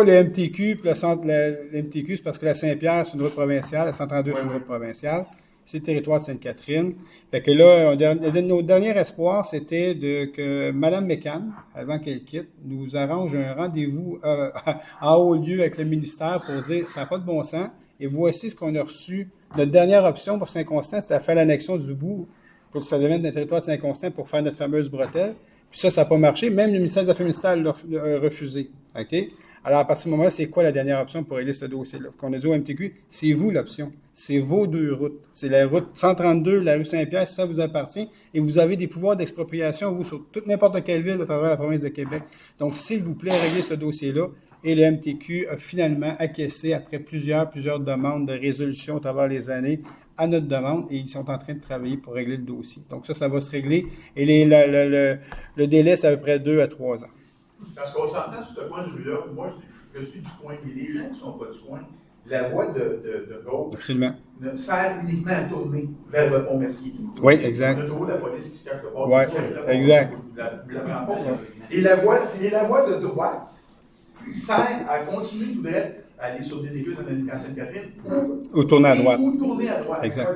le MTQ? Puis le MTQ, c'est parce que la Saint-Pierre, c'est une route provinciale, la 132, c'est une route provinciale. C'est le territoire de Sainte-Catherine. Fait que là, nos derniers espoirs, c'était que Mme Mécan, avant qu'elle quitte, nous arrange un rendez-vous en haut lieu avec le ministère pour dire ça n'a pas de bon sens. Et voici ce qu'on a reçu. Notre dernière option pour Saint-Constant, c'était de faire l'annexion du bout pour que ça devienne un territoire de Saint-Constant pour faire notre fameuse bretelle. Puis ça n'a pas marché. Même le ministère des Affaires municipales l'a refusé. OK? Alors, à partir de ce moment-là, c'est quoi la dernière option pour régler ce dossier-là? Qu'on a dit au MTQ, c'est vous l'option. C'est vos deux routes. C'est la route 132, la rue Saint-Pierre, ça vous appartient. Et vous avez des pouvoirs d'expropriation, vous, sur n'importe quelle ville à travers la province de Québec. Donc, s'il vous plaît, réglez ce dossier-là. Et le MTQ a finalement acquiescé, après plusieurs demandes de résolution à travers les années, à notre demande, et ils sont en train de travailler pour régler le dossier. Donc ça va se régler. Et le délai, c'est à peu près 2 à 3 ans. Parce qu'on s'entend sur ce point de vue-là, moi, je suis du coin, et les gens qui ne sont pas du coin, la voie de gauche Absolument. ne sert uniquement à tourner vers le pont-Mercier. Oui, exact. On a toujours la police qui se cache le bord. Oui, exact. Et la voie de droite sert à continuer tout droit, à aller sur des églises en Sainte-Catherine. Ou tourner à droite. Ou tourner à droite. Exact.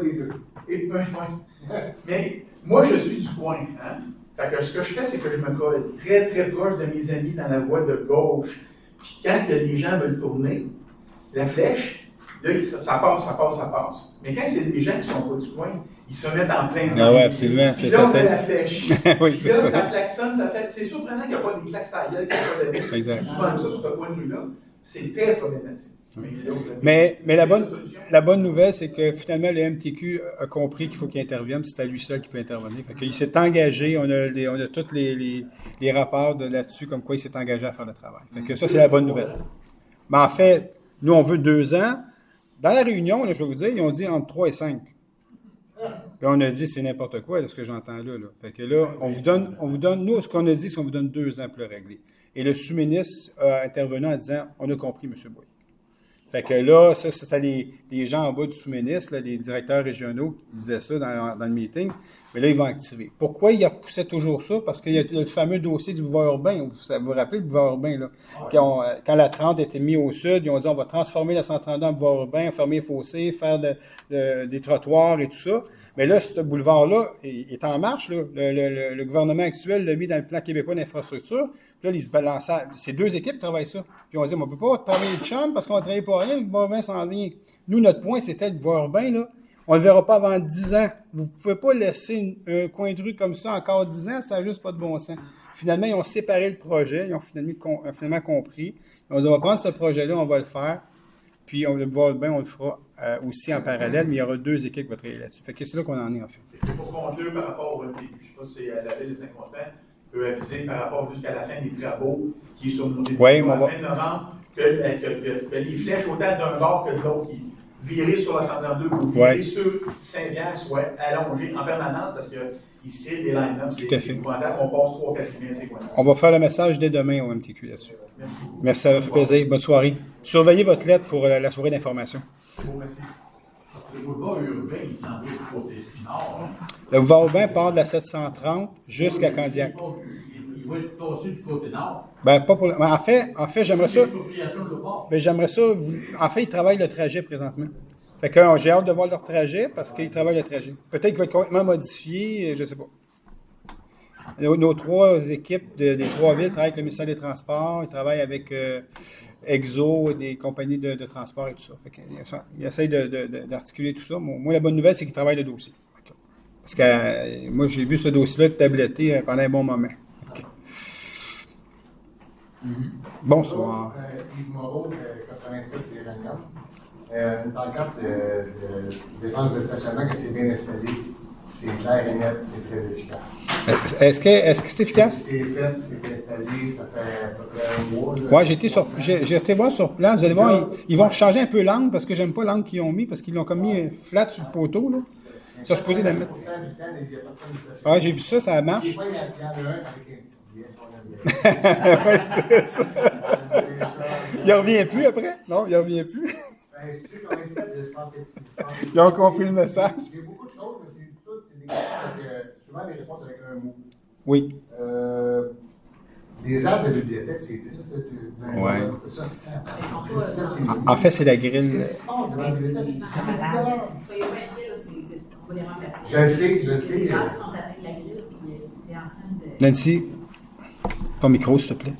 Mais moi, je suis du coin. Hein? Fait que ce que je fais, c'est que je me colle très, très proche de mes amis dans la voie de gauche. Puis quand les gens veulent tourner, la flèche, là, ça passe. Mais quand c'est des gens qui ne sont pas du coin, ils se mettent en plein. Ah oui, absolument. Puis là, on a la flèche. Oui, puis là, ça klaxonne, ça fait. C'est surprenant qu'il n'y a pas des klaxons à gueule qui sont là. Exact. Souvent ça, sur ce point de vue-là, c'est très problématique. Mais la bonne nouvelle, c'est que finalement, le MTQ a compris qu'il faut qu'il intervienne, c'est à lui seul qui peut intervenir. Fait qu'il s'est engagé, on a tous les rapports là-dessus, comme quoi il s'est engagé à faire le travail. Fait que ça, c'est la bonne nouvelle. Mais en fait, nous, on veut 2 ans. Dans la réunion, là, je vais vous dire, ils ont dit entre 3 et 5. Puis on a dit, c'est n'importe quoi, là, ce que j'entends là. Fait que là, on vous donne, nous, ce qu'on a dit, c'est qu'on vous donne 2 ans pour le régler. Et le sous-ministre a intervenu en disant, on a compris, M. Boyer. Fait que là, ça c'était les gens en bas du sous-ministre, là, les directeurs régionaux qui disaient ça dans le meeting. Mais là, ils vont activer. Pourquoi il repoussait toujours ça? Parce qu'il y a le fameux dossier du boulevard urbain. Vous vous rappelez le boulevard urbain, là? Quand la 30 était mise au sud, ils ont dit on va transformer la 132 en boulevard urbain, fermer les fossés, faire des trottoirs et tout ça. Mais là, ce boulevard-là est en marche. Là. Le gouvernement actuel l'a mis dans le plan québécois d'infrastructure. Puis là, ils se balançaient. C'est 2 équipes qui travaillent ça. Puis on dit, on ne peut pas travailler de chambre parce qu'on ne travaille pas rien, le boulevard urbain s'en vient. Nous, notre point, c'était le boulevard urbain, là. On ne le verra pas avant 10 ans. Vous ne pouvez pas laisser un coin de rue comme ça encore 10 ans, ça n'a juste pas de bon sens. Finalement, ils ont séparé le projet, ils ont finalement compris. On dit, on va prendre ce projet-là, on va le faire. Puis le boulevard urbain, on le fera aussi en parallèle, mais il y aura 2 équipes qui vont travailler là-dessus. Fait que c'est là qu'on en est, en fait. Pour conclure par rapport au MTQ, je ne sais pas si c'est la ville de Saint-Constant peut aviser par rapport jusqu'à la fin des travaux qui est sur nos oui, à la fin de novembre, que les flèches autant d'un bord que de l'autre qui virées sur la 132 ou virées sur Saint-Pierre soient allongées en permanence parce qu'il se crée des line-ups. C'est épouvantable. On passe 3-4 minutes, c'est quoi? On va faire le message dès demain au MTQ là-dessus. Merci. Merci, ça fait plaisir. Bonne soirée. Surveillez votre lettre pour la soirée d'information. Merci. Le boulevard urbain, il s'en va du côté nord. Le boulevard urbain part de la 730 jusqu'à Candiac. Il va être passé du côté nord. Ben, pas pour en fait, j'aimerais ça. Ben, j'aimerais ça. En fait, ils travaillent le trajet présentement. Fait que j'ai hâte de voir leur trajet parce qu'ils travaillent le trajet. Peut-être qu'il va être complètement modifié, je ne sais pas. Nos 3 équipes des 3 villes travaillent avec le ministère des Transports, ils travaillent avec Exo, des compagnies de transport et tout ça. Fait qu'ils essayent d'articuler tout ça. Moi, la bonne nouvelle, c'est qu'ils travaillent le dossier. Parce que moi, j'ai vu ce dossier-là tabletté pendant un bon moment. Bonsoir. Yves Moreau, 87 des Réunions. Une pancarte de défense de stationnement qui s'est bien installée. C'est clair et net, c'est très efficace. Est-ce que c'est efficace? C'est fait, c'est installé, ça fait à peu près un mois. Oui, j'ai été voir sur place. Vous allez voir, ils vont changer un peu l'angle parce que j'aime pas l'angle qu'ils ont mis parce qu'ils l'ont comme mis flat sur le poteau. Là. Ça, supposé de la mettre. Ah, j'ai vu ça, ça marche. Des fois, il y en a un avec un petit billet sur la Oui, c'est ça. Il ne revient plus après? Non, il ne revient plus. Ils ont compris le message. Il y a beaucoup de choses, mais c'est des questions souvent des réponses avec un mot. Oui. Les arbres de bibliothèque, c'est triste. Oui. En fait, c'est la grille. Qu'est-ce qui se passe devant la bibliothèque? Soyez pas inquiets, là, on va les remplacer. Je sais. Les arbres sont atteints de la grille, puis il est en train de... Nancy, ton micro, s'il te plaît.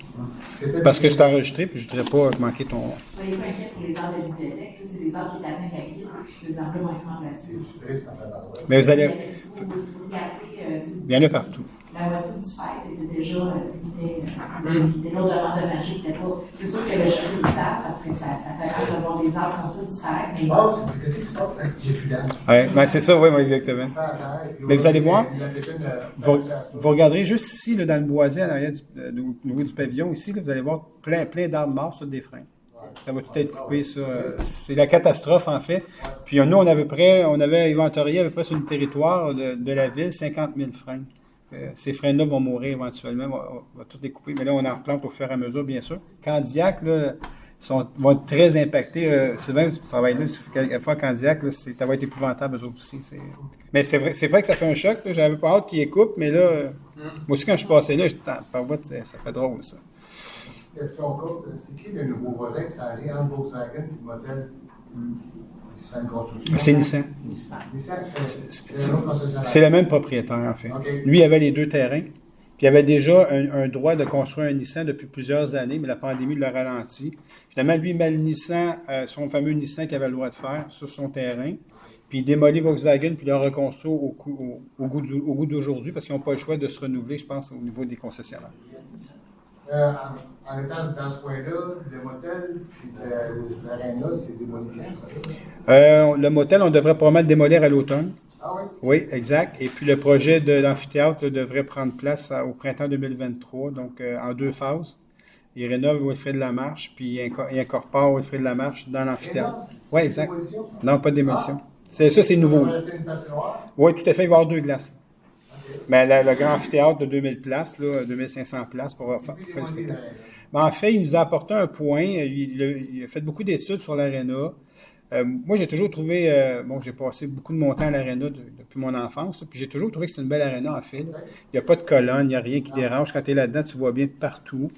Parce que c'est enregistré, puis je ne voudrais pas manquer ton... Soyez pas inquiets pour les arbres de la bibliothèque, c'est des arbres qui atteignent la grille, puis ces arbres vont être remplacés. C'est triste, en fait. Mais vous allez... Si vous regardez... Il y en a partout. La moitié du fait était déjà lourdement dommagée. C'est sûr que le choc est brutal parce que ça fait peur de voir des arbres comme ça disparaître. Mais... Qu'est-ce qui se passe? J'ai plus d'âme. Oui, ben c'est ça, oui, exactement. Mais vous allez voir, vous regarderez juste ici, là, dans le boisé, à l'arrière au niveau du pavillon, ici, là, vous allez voir plein d'arbres morts sur des freins. Ça va tout être coupé, ça. C'est la catastrophe, en fait. Puis nous, on avait inventorié à peu près sur le territoire de la ville 50 000 freins. Ces freins-là vont mourir éventuellement, on va tous les couper, mais là, on en replante au fur et à mesure, bien sûr. Candiac, là, vont être très impactés. C'est même ce travail-là, quelquefois, Candiac, là, ça va être épouvantable, eux autres aussi. Mais c'est vrai que ça fait un choc. J'avais pas hâte qu'ils les coupent, mais là, moi aussi, quand je suis passé là, ça fait drôle, ça. Question courte, c'est qui le nouveau voisin qui s'en vient entre Volkswagen et le modèle qui se fait une construction? C'est Nissan. C'est le même propriétaire, en fait. Okay. Lui, il avait les 2 terrains. Puis il avait déjà un droit de construire un Nissan depuis plusieurs années, mais la pandémie l'a ralenti. Finalement, lui, il met le Nissan, son fameux Nissan qu'il avait le droit de faire sur son terrain. Puis il démolit Volkswagen, puis il le reconstruit au goût d'aujourd'hui, parce qu'ils n'ont pas le choix de se renouveler, je pense, au niveau des concessionnaires. En étant dans ce coin-là, le motel et l'aréna, c'est démoli quand? Le motel, on devrait probablement le démolir à l'automne. Ah oui? Oui, exact. Et puis le projet de l'amphithéâtre devrait prendre place au printemps 2023, donc en 2 phases. Il rénove Wilfrid Lamarche, puis il incorpore Wilfrid Lamarche dans l'amphithéâtre. Oui, exact. Démolition? Non, pas de démolition. Ça, c'est nouveau. Ça va rester une patinoire? Oui, tout à fait. Il va y avoir 2 glaces. Mais le grand amphithéâtre de 2000 places, là, 2500 places pour faire le spectacle. Mais en fait, il nous a apporté un point. Il a fait beaucoup d'études sur l'aréna. Moi, j'ai toujours trouvé... j'ai passé beaucoup de mon temps à l'aréna depuis mon enfance. Puis j'ai toujours trouvé que c'est une belle aréna, en fait. Il n'y a pas de colonne, il n'y a rien qui dérange. Quand tu es là-dedans, tu vois bien de partout.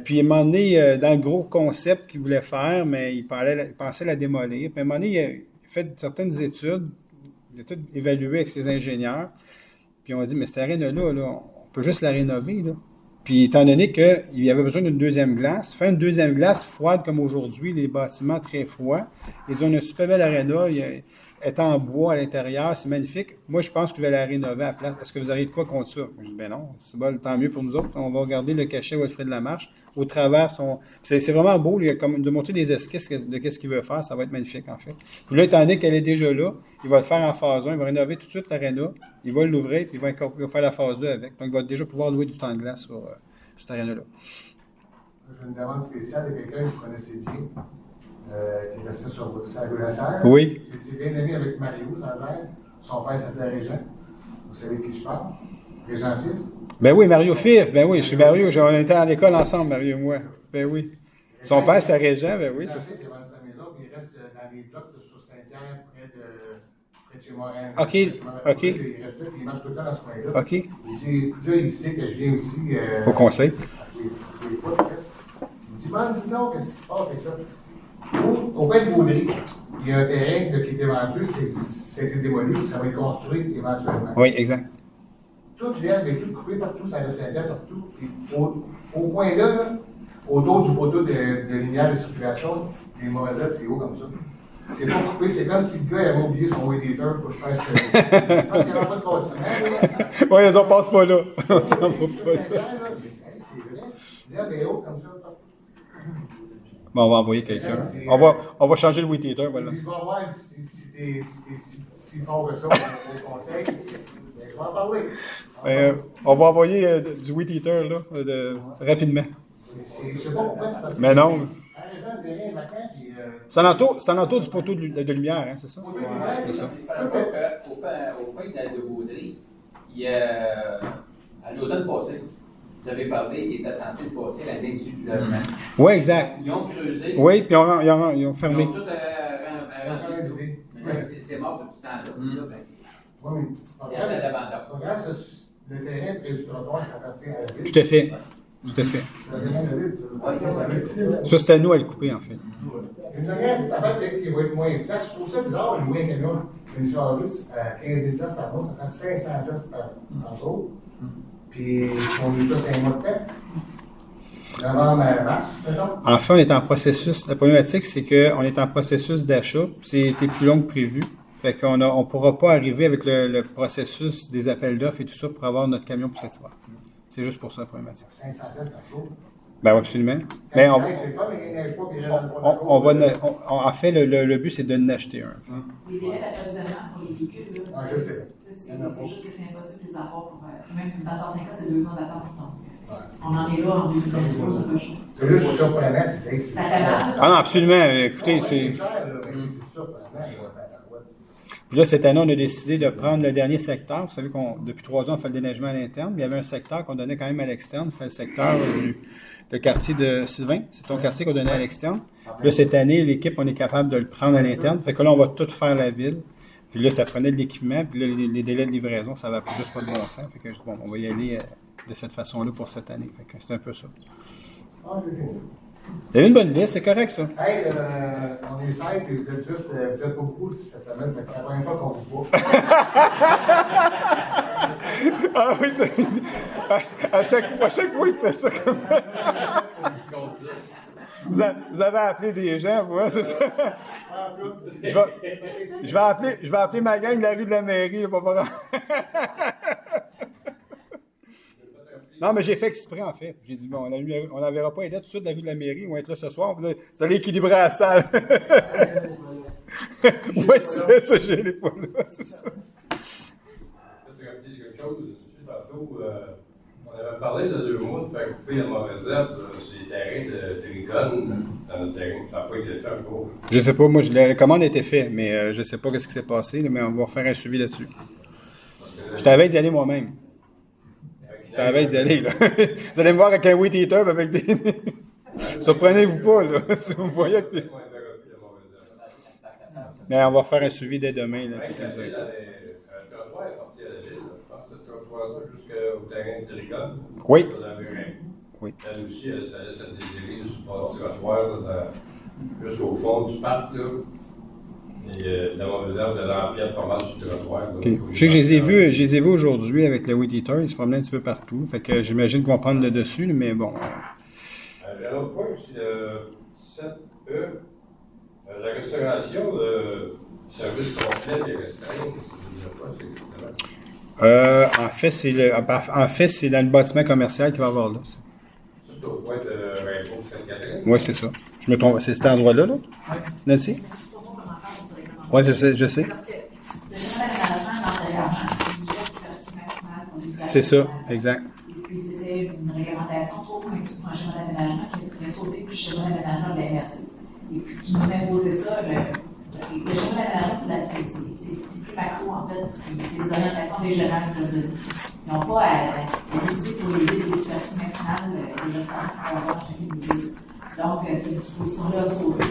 Puis, à un moment donné, dans le gros concept qu'il voulait faire, mais il pensait la démolir. Puis, à un moment donné, il a fait certaines études. Il a tout évalué avec ses ingénieurs. Puis, on a dit, mais cette aréna-là, là, on peut juste la rénover, là. Puis, étant donné qu'il y avait besoin d'une deuxième glace, faire une deuxième glace froide comme aujourd'hui, les bâtiments très froids, ils ont une super belle aréna, elle est en bois à l'intérieur, c'est magnifique. Moi, je pense que je vais la rénover à la place. Est-ce que vous auriez de quoi contre ça? Je dis, ben non, c'est bon, tant mieux pour nous autres. On va regarder le cachet Wilfrid Lamarche au travers son... C'est vraiment beau, il a comme de montrer des esquisses de ce qu'il veut faire, ça va être magnifique, en fait. Puis là, étant donné qu'elle est déjà là, il va le faire en phase 1, il va rénover tout de suite l'aréna, il va l'ouvrir, puis il va faire la phase 2 avec. Donc, il va déjà pouvoir louer du temps de glace sur cette aréna-là. J'ai une demande spéciale de quelqu'un que vous connaissez bien, qui restait sur votre salle de la serre. Oui. J'étais bien ami avec Mario, ça a l'air. Son père s'appelait Régent. Vous savez de qui je parle? Régent Fif. Ben oui, Mario Fif. Ben oui, je suis Mario. On était à l'école ensemble, Mario et moi. Ben oui. Son père, c'était Régent, ben oui, c'est ça. Il vend sa maison, puis il reste dans les blocs sur Saint-Pierre, près de chez Morin. OK. Il reste là, puis il marche tout le temps dans ce coin-là. OK. Là, il sait que je viens aussi. Au conseil. Il me dit, man, dis donc, qu'est-ce qui se passe avec ça? Au coin de Baudry, il y a un terrain qui est vendu, ça a été démoli, ça va être construit éventuellement. Oui, exact. Toute l'herbe est toute coupée partout, ça ressemblait partout. Puis au coin là, autour du poteau de lumière de circulation, les mauvaises herbes, c'est haut comme ça. C'est pas coupé, c'est comme si le gars avait oublié son radiator pour faire ce parce qu'il n'y avait pas de bâtiment. Oui, ils en passent pas là. C'est vrai, l'herbe est haute comme ça. Bon, on va envoyer quelqu'un. On va changer le radiator, voilà. Je vais voir si s'ils font que ça au conseil, ben, je vais en parler. On va envoyer du Wheat Eater là, rapidement. Je sais pas pourquoi c'est passé. Mais non. À raison, le terrain est vacant, puis... C'est en entour du poteau de lumière, hein, c'est ça? C'est ça. Au point de Baudry, il y a, à l'automne passé, vous avez parlé qu'il était censé se passer la ligne du logement. Oui, exact. Ils ont creusé. Oui, puis ils ont fermé. Ils ont tout rendu. Mais c'est mort depuis ce temps-là. Oui, mais... Il y a ça d'abandon. C'est pas grave, le terrain près du trottoir, ça appartient à la ville. Tout à fait. Tout à fait. C'est le terrain de la ville, ça. Ça, c'était à nous à le couper, en fait. Une dernière petite affaire peut-être qui va être moins plate. Je trouve ça bizarre, de louer un camion, une charrue à 15 000 $ par mois, ça prend 500 $ par jour. Puis, si on loue ça 5 mois de temps, novembre à mars, mettons. En fait, on est en processus. La problématique, c'est qu'on est en processus d'achat. C'était plus long que prévu. Fait qu'on ne pourra pas arriver avec le processus des appels d'offres et tout ça pour avoir notre camion pour cet hiver. C'est juste pour ça la problématique. 500 $ par jour. Ben oui, absolument. Mais C'est pas, mais il neige pas, puis il reste dans le en fait, le but, c'est de n'acheter un. Les délais d'approvisionnement pour les véhicules, là, je sais. c'est juste que c'est impossible de les avoir pour. Même dans certains cas, c'est 2 ans d'attente. Donc, on en est là en 2023, on n'a pas le choix. C'est juste surprenant, c'est Ça fait mal. Ah non, absolument. Écoutez, c'est. C'est cher, là, mais c'est surprenant. Puis là, cette année, on a décidé de prendre le dernier secteur. Vous savez qu'on depuis 3 ans, on fait le déneigement à l'interne. Mais il y avait un secteur qu'on donnait quand même à l'externe. C'est le secteur le quartier de Sylvain. C'est ton quartier qu'on donnait à l'externe. Puis là, cette année, l'équipe, on est capable de le prendre à l'interne. Fait que là, on va tout faire la ville. Puis là, ça prenait de l'équipement. Puis là, les délais de livraison, ça va juste pas de bon sens. Fait que bon, on va y aller de cette façon-là pour cette année. Fait que c'est un peu ça. Vous avez une bonne idée, c'est correct, ça. Hey, on est 16 et vous êtes juste, vous êtes pas beaucoup cette semaine, fait que c'est la première fois qu'on vous voit. Ah oui, à chaque fois, il fait ça comme vous avez appelé des gens, vous, hein, c'est ça? Je vais appeler ma gang de la rue de la mairie, pas voir. Non, mais j'ai fait exprès, en fait. J'ai dit, bon, on n'enverra pas les dettes tout de suite de la rue de la mairie, on va être là ce soir, ça allait équilibrer la salle. Oui, c'est ça, je n'ai pas là, c'est ça. Tu as rappelé quelque chose, tantôt, on avait parlé de 2 mois de faire couper la mauvaise herbe sur les terrains de Tricone, dans notre terrain. Ça n'a pas été fait encore. Je sais pas, moi, la commande a été faite, mais je sais pas ce qui s'est passé, là, mais on va faire un suivi là-dessus. Je t'avais d'y aller moi-même. Je t'avais d'y aller, là. Vous allez me voir avec un Wheat Eater, avec des... Surprenez-vous pas, là, si vous voyez que... Mais on va faire un suivi dès demain, là. Le trottoir est parti à la ville, je pense que ce trottoir-là jusqu'au terrain de Tricone. Oui. Oui. Elle aussi, ça laisse à désirer le support du trottoir, jusqu'au fond du parc, là. Et la mauvaise herbe, elle empiète pas mal sur le trottoir. Okay. Je sais que je les ai vus aujourd'hui avec le Wheat Eater, ils se promenaient un petit peu partout. Fait que j'imagine qu'ils vont prendre le dessus, mais bon. J'ai un autre point aussi, le 7E, la restauration de services complets et restreints, en fait, c'est dans le bâtiment commercial qu'il va y avoir là. Ça, c'est au point de Rainbow Sainte-Catherine? Oui, c'est ça. Je me trompe, c'est cet endroit-là, là? Oui. Nancy? Oui, je sais. C'est ça, exact. Et puis, c'était une réglementation trop pointue pour un schéma d'aménagement qui a sauté du schéma d'aménagement de la MRC. Et puis, qui nous imposait ça. Le schéma d'aménagement, c'est plus macro, en fait. C'est des orientations régionales qui doivent donner. Ils n'ont pas à décider pour les villes des superficies maximales des restaurants qu'on va avoir dans chacune des villes. Donc, cette disposition-là a sauté.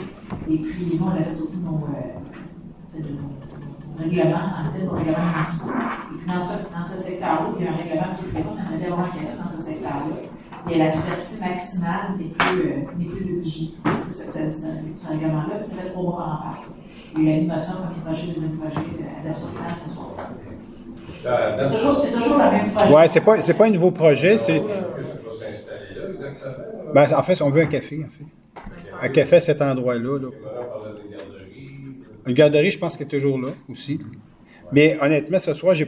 Et puis, nous, on a fait surtout nos règlements, en fait, nos règlements municipaux. Et puis, dans ce secteur-là, il y a un règlement qui est prévu, on avait vraiment enquête dans ce secteur-là. Il y a la superficie maximale n'est plus exigée. C'est ça que ça dit, ce règlement-là. Puis, ça fait 3 mois qu'on en parle. Il y a eu la motion, premier projet, deuxième projet d'adoption de plan ce soir. C'est toujours le même projet. Oui, c'est pas un nouveau projet. Ben, en fait, on veut un café, en fait. Un café à cet endroit-là. Là. Une garderie, je pense qu'elle est toujours là aussi. Mais honnêtement, ce soir, on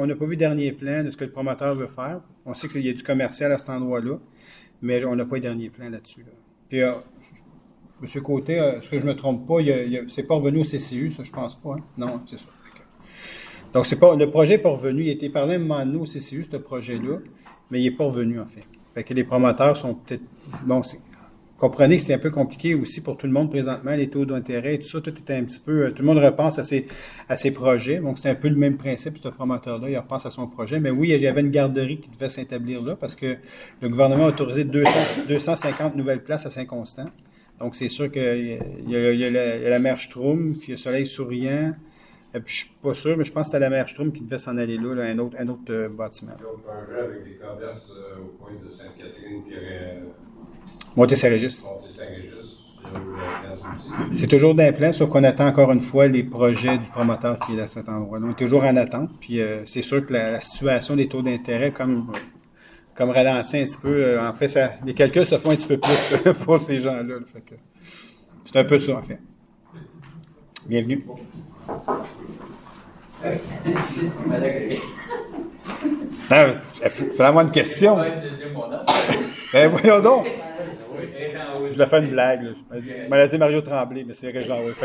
n'a pas vu le dernier plan de ce que le promoteur veut faire. On sait qu'il y a du commercial à cet endroit-là, mais on n'a pas le dernier plan là-dessus. Là. Puis, M. Côté, est-ce que je ne me trompe pas, c'est pas revenu au CCU, ça, je pense pas. Hein? Non, c'est ça. Donc, le projet n'est pas revenu. Il a été parlé à un moment donné au CCU, ce projet-là, mais il n'est pas revenu, en fait. Fait que les promoteurs sont peut-être... Bon, comprenez que c'était un peu compliqué aussi pour tout le monde présentement, les taux d'intérêt et tout ça, tout était un petit peu... Tout le monde repense à ses projets. Donc, c'est un peu le même principe, ce promoteur-là, il repense à son projet. Mais oui, il y avait une garderie qui devait s'établir là parce que le gouvernement a autorisé 250 nouvelles places à Saint-Constant. Donc, c'est sûr qu'il y a la mer Schtroumpf, il y a Soleil Souriant. Je ne suis pas sûr, mais je pense que c'était la mer Schtroumpf qui devait s'en aller là, un autre bâtiment. Il y a un projet avec des commerces au coin de Sainte-Catherine qui aurait... Monté-Saint-Régis. Monté-Saint-Régis, c'est toujours d'un plan, sauf qu'on attend encore une fois les projets du promoteur qui est à cet endroit. On est toujours en attente. Puis c'est sûr que la situation des taux d'intérêt, comme ralentit un petit peu, en fait, les calculs se font un petit peu plus pour ces gens-là. Fait que c'est un peu ça, en fait. Bienvenue. Fais-moi une question. Ben voyons donc. Je l'ai fait une blague. Je m'en ai dit Mario Tremblay, mais c'est Régent Roy. Juste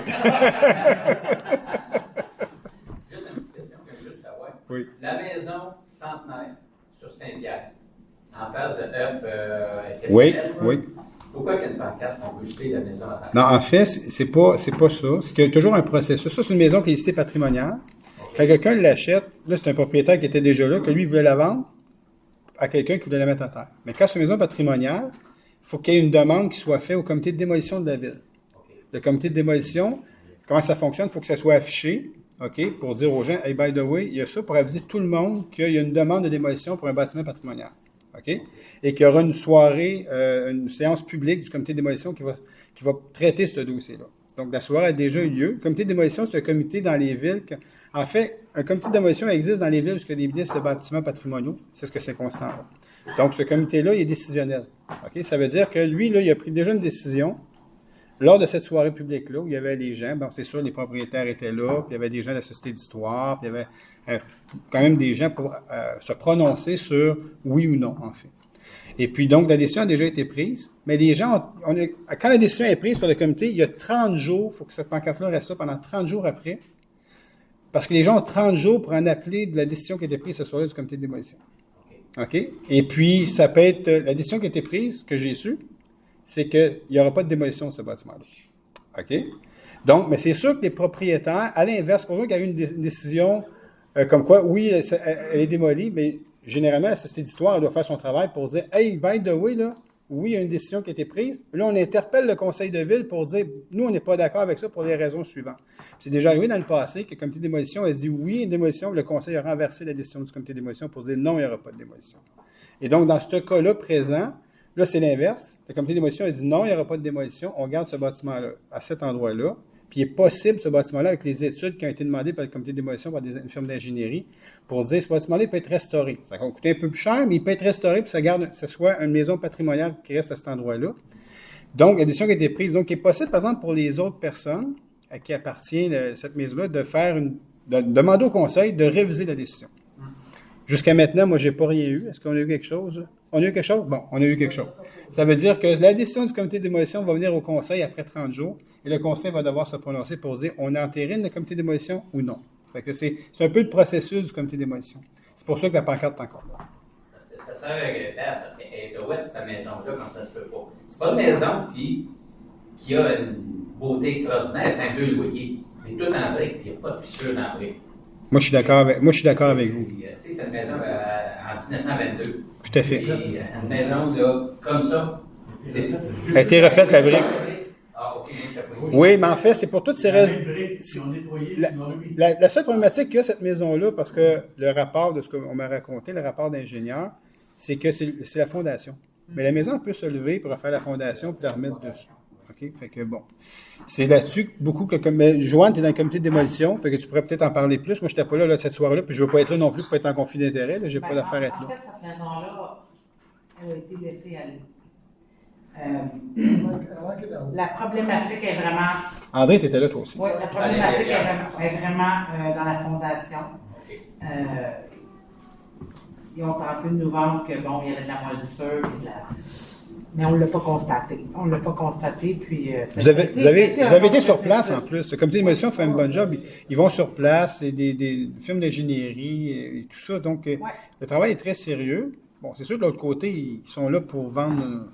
une petite question que je veux savoir. Oui. La maison centenaire sur Saint-Pierre, en face de F, oui, oui. Pourquoi qu'il y a une pancarte qu'on veut jeter la maison à terre? Non, en fait, c'est pas ça. C'est qu'il y a toujours un processus. Ça, c'est une maison qui est listée patrimoniale. Quand quelqu'un l'achète, là, c'est un propriétaire qui était déjà là, que lui, il voulait la vendre à quelqu'un qui voulait la mettre à terre. Mais quand c'est une maison patrimoniale, il faut qu'il y ait une demande qui soit faite au comité de démolition de la ville. Le comité de démolition, comment ça fonctionne? Il faut que ça soit affiché, OK, pour dire aux gens, hey, by the way, il y a ça pour aviser tout le monde qu'il y a une demande de démolition pour un bâtiment patrimonial. OK? Et qu'il y aura une soirée, une séance publique du comité de démolition qui va traiter ce dossier-là. Donc, la soirée a déjà eu lieu. Le comité de démolition, c'est un comité dans les villes. En fait, un comité de démolition existe dans les villes où il y a des listes de bâtiments patrimoniaux. C'est ce que c'est constant. Là. Donc, ce comité-là, il est décisionnel. OK? Ça veut dire que lui, là, il a pris déjà une décision lors de cette soirée publique-là où il y avait des gens. Bon, c'est sûr, les propriétaires étaient là, puis il y avait des gens de la Société d'histoire, puis il y avait quand même des gens pour se prononcer sur oui ou non, en fait. Et puis, donc, la décision a déjà été prise, mais les gens, quand la décision est prise par le comité, il y a 30 jours, il faut que cette pancarte-là reste là pendant 30 jours après, parce que les gens ont 30 jours pour en appeler de la décision qui a été prise ce soir-là du comité de démolition. OK? Et puis, ça peut être, la décision qui a été prise, que j'ai su, c'est qu'il n'y aura pas de démolition de ce bâtiment-là. OK? Donc, mais c'est sûr que les propriétaires, à l'inverse, pour eux, qu'il y a eu une décision comme quoi, oui, elle est démolie, mais généralement, la Société d'histoire, elle doit faire son travail pour dire, hey, by the way, là, oui, il y a une décision qui a été prise. Là, on interpelle le conseil de ville pour dire, nous, on n'est pas d'accord avec ça pour les raisons suivantes. C'est déjà arrivé dans le passé que le comité de démolition a dit oui, une démolition, le conseil a renversé la décision du comité de démolition pour dire non, il n'y aura pas de démolition. Et donc, dans ce cas-là présent, là, c'est l'inverse. Le comité de démolition a dit non, il n'y aura pas de démolition, on garde ce bâtiment-là à cet endroit-là. Puis il est possible, ce bâtiment-là, avec les études qui ont été demandées par le comité de démolition par une firme d'ingénierie, pour dire que ce bâtiment-là peut être restauré. Ça va coûter un peu plus cher, mais il peut être restauré pour que ce soit une maison patrimoniale qui reste à cet endroit-là. Donc, la décision qui a été prise. Donc, il est possible, par exemple, pour les autres personnes à qui appartient cette maison-là, de demander au conseil de réviser la décision. Jusqu'à maintenant, moi, je n'ai pas rien eu. Est-ce qu'on a eu quelque chose? On a eu quelque chose? Bon, on a eu quelque chose. Ça veut dire que la décision du comité de démolition va venir au conseil après 30 jours et le conseil va devoir se prononcer pour dire on entérine le comité de démolition ou non. Fait que c'est un peu le processus du comité de démolition. C'est pour ça que la pancarte est encore là. Ça sert à regrettable parce qu'elle est ouette, cette maison-là, comme ça se peut pas. C'est pas une maison qui a une beauté extraordinaire, c'est un peu loyer. Mais tout en briques, il n'y a pas de fissure dans la brique. Moi, je suis d'accord avec vous. Tu sais, c'est une maison en 1922. Tout à fait. Et une maison là, comme ça. Elle a été refaite, la brique. Ah, OK, oui, mais en fait, c'est pour toutes ces raisons. La seule problématique qu'il y a cette maison-là, parce que le rapport de ce qu'on m'a raconté, le rapport d'ingénieur, c'est que c'est la fondation. Mais la maison peut se lever pour refaire la fondation et la remettre dessus. OK? Fait que bon. C'est là-dessus beaucoup que. Joanne, tu es dans le comité de démolition, fait que tu pourrais peut-être en parler plus. Moi, je n'étais pas là, cette soirée-là, puis je ne veux pas être là non plus pour être en conflit d'intérêt. Je n'ai pas l'affaire à être là. En fait, cette maison-là, elle a été laissée aller. La problématique est vraiment. André, tu étais là toi aussi. Oui, la problématique est vraiment dans la fondation. Ils ont tenté de nous vendre que bon, il y avait de la moisissure et Mais on ne l'a pas constaté. On ne l'a pas constaté, puis... Vous avez été sur place, en plus. Le comité de démolition fait un bon job. Ils vont sur place, des firmes d'ingénierie et tout ça. Donc, le travail est très sérieux. Bon, c'est sûr, de l'autre côté, ils sont là pour vendre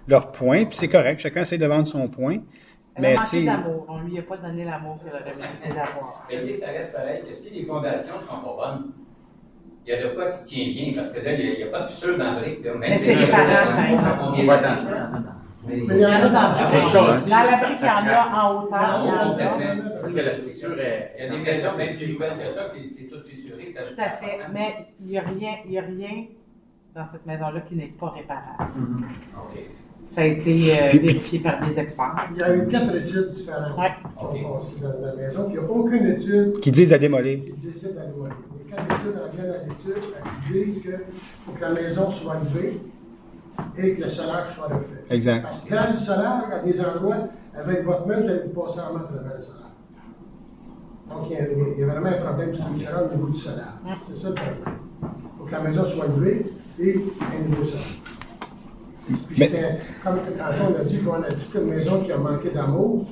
leurs points, puis c'est correct. Chacun essaie de vendre son point. Mais tu sais, on lui a pas donné l'amour qu'il aurait mérité d'avoir. Mais tu sais, ça reste pareil que si les fondations ne sont pas bonnes, il y a de quoi qui tient bien, parce que là, il n'y a pas de fissure dans la brique. Mais c'est réparable, par exemple. On voit attention. Il y en a dans la brique. Dans la brique, il y en a en hauteur, il y en a. Parce que la structure est... Il y a des maisons même plus nouvelles que ça, qui c'est tout fissuré. Tout à fait, mais il n'y a rien dans cette maison-là qui n'est pas réparable. Ça a été vérifié par des experts. Il y a eu 4 études différentes qui ont passé dans la maison, puis il n'y a aucune étude qui disent à démolir. Qui disent à démolir. Les 4 études en viennent à l'étude qui disent qu'il faut que la maison soit levée et que le solaire soit refait. Exact. Parce que quand le solaire, à des endroits, avec votre main, vous allez vous passer en main à travers le solaire. Donc il y a vraiment un problème structurel au niveau du solaire. C'est ça le problème. Il faut que la maison soit levée et un nouveau solaire. Puis comme tantôt on a dit qu'on a dit que une maison qui a manqué d'amour,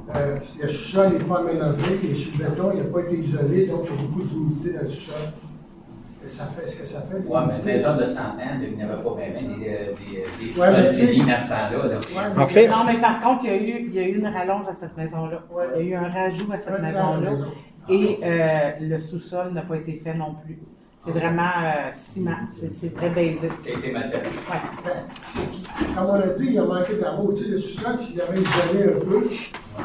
le sous-sol n'est pas aménagé, il est sous béton, il n'a pas été isolé, donc il y a beaucoup d'humidité dans le sous-sol. Et ça fait ce que ça fait. Oui, mais une maison de 100 ans, il n'y avait pas bien des sous-sols civils à ce temps-là. En fait, non, mais par contre, il y a eu une rallonge à cette maison-là. Il y a eu un rajout à cette maison-là. Et le sous-sol n'a pas été fait non plus. C'est vraiment ciment, c'est très basique. Ça a été mal fait. Comme on a dit, il a manqué d'amour. Tu sais, le sous-sol, s'il avait isolé un peu,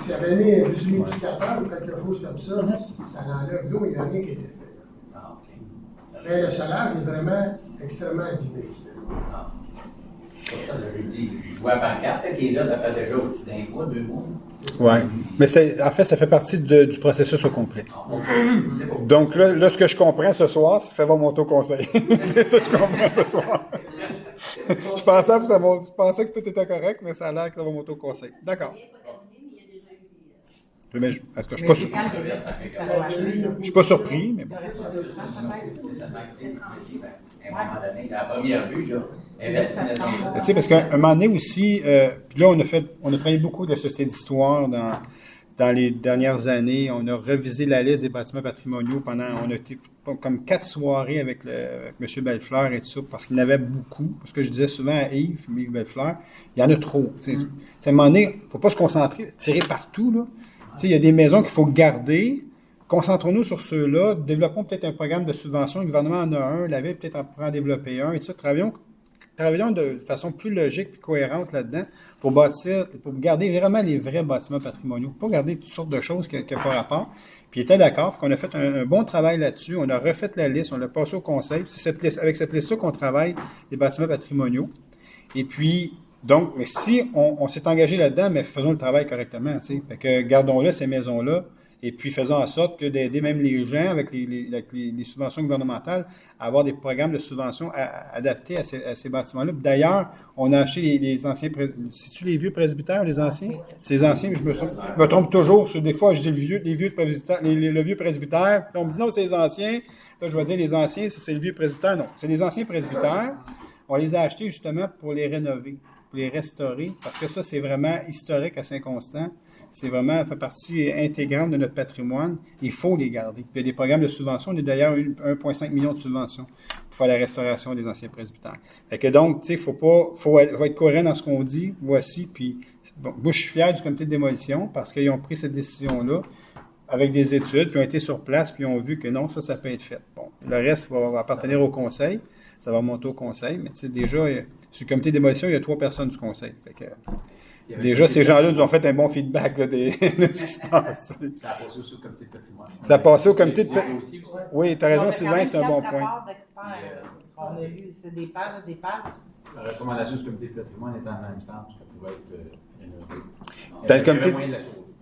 s'il avait mis un humidificateur ou quelque chose comme ça, ça enlève l'eau, il n'y a rien qui a été fait. Mais le solaire est vraiment extrêmement abîmé. C'est pour ça que je dis, je vois à pancarte qui est là, ça fait déjà au-dessus d'un mois, 2 mois. Oui. Mais en fait, ça fait partie du processus au complet. Donc là, ce que je comprends ce soir, c'est que ça va monter au conseil. C'est ça que je comprends ce soir. Je pensais que tout était correct, mais ça a l'air que ça va monter au conseil. D'accord. Mais est-ce que je ne suis pas surpris, mais bon. À un moment donné, à la première vue, là, tu sais, parce qu'à un moment donné aussi, puis là, on a travaillé beaucoup de sociétés d'histoire dans les dernières années. On a revisé la liste des bâtiments patrimoniaux on a été comme 4 soirées avec M. Bellefleur et tout ça, parce qu'il y en avait beaucoup. Parce que je disais souvent à Yves Bellefleur, il y en a trop. À un moment donné, il ne faut pas se concentrer, tirer partout, là. Il y a des maisons qu'il faut garder. Concentrons-nous sur ceux-là. Développons peut-être un programme de subvention. Le gouvernement en a un. La ville peut-être en développer un. Et tout ça. Travaillons de façon plus logique et cohérente là-dedans pour garder vraiment les vrais bâtiments patrimoniaux. Pas garder toutes sortes de choses qui n'ont pas rapport. Puis il était d'accord qu'on a fait un bon travail là-dessus. On a refait la liste. On l'a passé au conseil. C'est avec cette liste-là qu'on travaille les bâtiments patrimoniaux. Et puis, donc, mais si on s'est engagé là-dedans, mais faisons le travail correctement. Fait que gardons-le, ces maisons-là, et puis faisons en sorte que d'aider même les gens avec les subventions gouvernementales à avoir des programmes de subvention adaptés à ces bâtiments-là. D'ailleurs, on a acheté les anciens... C'est-tu les vieux presbytères ou les anciens? C'est les anciens, mais je me trompe toujours. Des fois, je dis le vieux presbytère. Puis on me dit non, c'est les anciens. Là, je vais dire les anciens, c'est le vieux presbytère. Non, c'est les anciens presbytères. On les a achetés justement pour les rénover, pour les restaurer, parce que ça, c'est vraiment historique à Saint-Constant. C'est vraiment, ça fait partie intégrante de notre patrimoine. Il faut les garder. Puis il y a des programmes de subvention. On a d'ailleurs eu 1,5 million de subventions pour faire la restauration des anciens presbytères. Fait que donc, tu sais, faut être cohérent dans ce qu'on dit. Voici, puis, bon, moi, je suis fier du comité de démolition parce qu'ils ont pris cette décision-là avec des études, puis ont été sur place, puis ont vu que non, ça peut être fait. Bon, le reste va appartenir au conseil. Ça va monter au conseil, mais tu sais, déjà, sur le comité de démolition, il y a 3 personnes du conseil. Fait que, déjà, ces gens-là nous ont fait un bon feedback là, de ce qui se passe. Ça a passé aussi au comité de patrimoine. Ça a passé au comité de patrimoine. Oui, tu as raison, Sylvain, c'est un bon point. On a lu, c'est des pages. La recommandation du comité de patrimoine est dans le même sens, ça pouvait être rénové.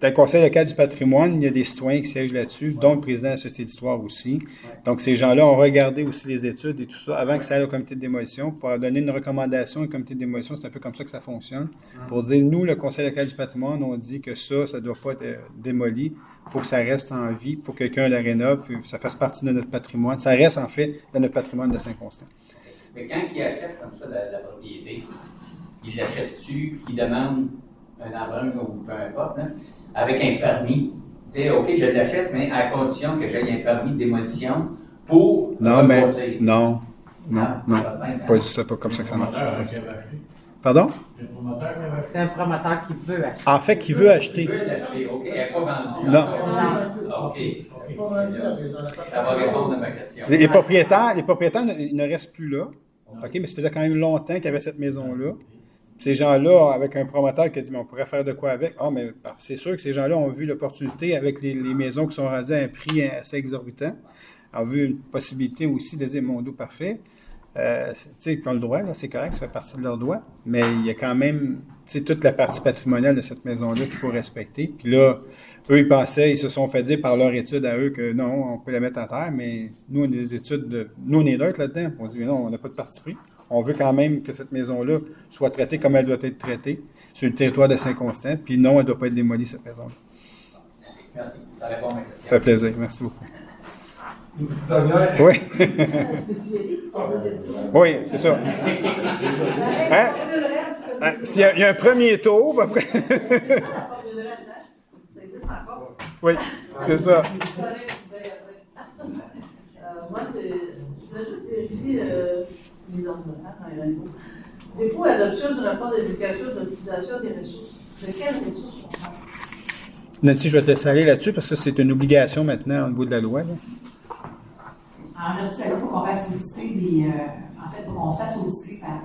Dans le conseil local du patrimoine, il y a des citoyens qui siègent là-dessus, dont le président de la Société d'histoire aussi. Donc, ces gens-là ont regardé aussi les études et tout ça avant que ça aille au comité de démolition pour donner une recommandation au comité de démolition. C'est un peu comme ça que ça fonctionne. Pour dire, nous, le conseil local du patrimoine, on dit que ça ne doit pas être démoli. Il faut que ça reste en vie. Il faut que quelqu'un la rénove. Que ça fasse partie de notre patrimoine. Ça reste, en fait, dans notre patrimoine de Saint-Constant. Mais quand ils achètent comme ça la propriété, il l'achète dessus, il demande un emprunt ou peu importe, là, avec un permis. Dire, OK, je l'achète, mais à condition que j'aie un permis de démolition pour. Non, mais. rebâtir. Non. Ah, Pas du tout, c'est pas comme ça que ça marche. Pardon? C'est un promoteur qui veut acheter. En fait, qui veut acheter. Il veut l'acheter, OK, elle n'est pas vendue. Non. encore. Ah, OK. Ça va répondre à ma question. Les propriétaires, ils ne restent plus là. OK, mais ça faisait quand même longtemps qu'il y avait cette maison-là. Ces gens-là, avec un promoteur qui a dit, mais on pourrait faire de quoi avec? Ah, mais c'est sûr que ces gens-là ont vu l'opportunité avec les maisons qui sont rasées à un prix assez exorbitant. Ont vu une possibilité aussi de dire, mon dos parfait. Tu sais, ils ont le droit, là, c'est correct, ça fait partie de leur droit. Mais il y a quand même, tu sais, toute la partie patrimoniale de cette maison-là qu'il faut respecter. Puis là, eux, ils se sont fait dire par leur étude à eux que non, on peut la mettre à terre, mais nous, on a des études nous, on est neutres là-dedans. On dit, mais non, on n'a pas de parti pris. On veut quand même que cette maison-là soit traitée comme elle doit être traitée sur le territoire de Saint-Constant. Puis non, elle ne doit pas être démolie, cette maison-là. Merci. Ça répond à ma question. Ça fait plaisir. Merci beaucoup. Une petite dernière. Oui. Oui, c'est ça. Hein? Il y a un premier tour, après. Oui, c'est ça. Moi, je voulais juste vérifier les ordonnances quand il y a un mot. Dépôt et adoption du rapport d'éducation et d'utilisation des ressources. De quelles ressources on parle? Nancy, je vais te laisser aller là-dessus parce que c'est une obligation maintenant au niveau de la loi. Là. En vertu, il faut qu'on fasse auditer il faut qu'on se fasse auditer par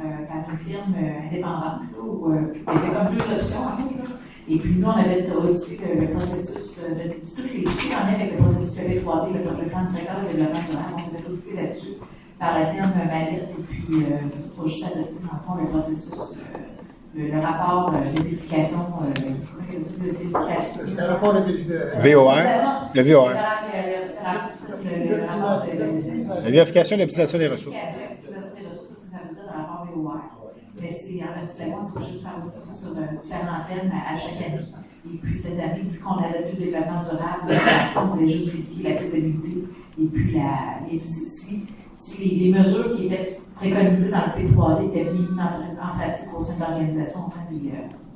une firme indépendante. Là, où, il y avait comme deux options en fait. Là. Et puis nous, on avait audité le processus de tout ce qui en est avec le processus B3D, le plan directeur de développement durable. On s'est fait auditer là-dessus par la firme Mallette. Et puis, c'est pas juste adopter dans le fond le processus, le rapport de vérification. C'est un rapport de vérification. VOR. Le VOR. La vérification de l'utilisation des ressources. L'utilisation des ressources, c'est ce que ça veut dire dans le rapport VOR. Mais c'est en fait, la loi, on peut juste faire auditer sur différents thèmes à chaque année. Et puis cette année, vu qu'on a adopté le développement durable, on voulait juste vérifier la faisabilité et puis si les mesures qui étaient préconisées dans le P3D étaient bien mises en pratique au sein de l'organisation, au sein des.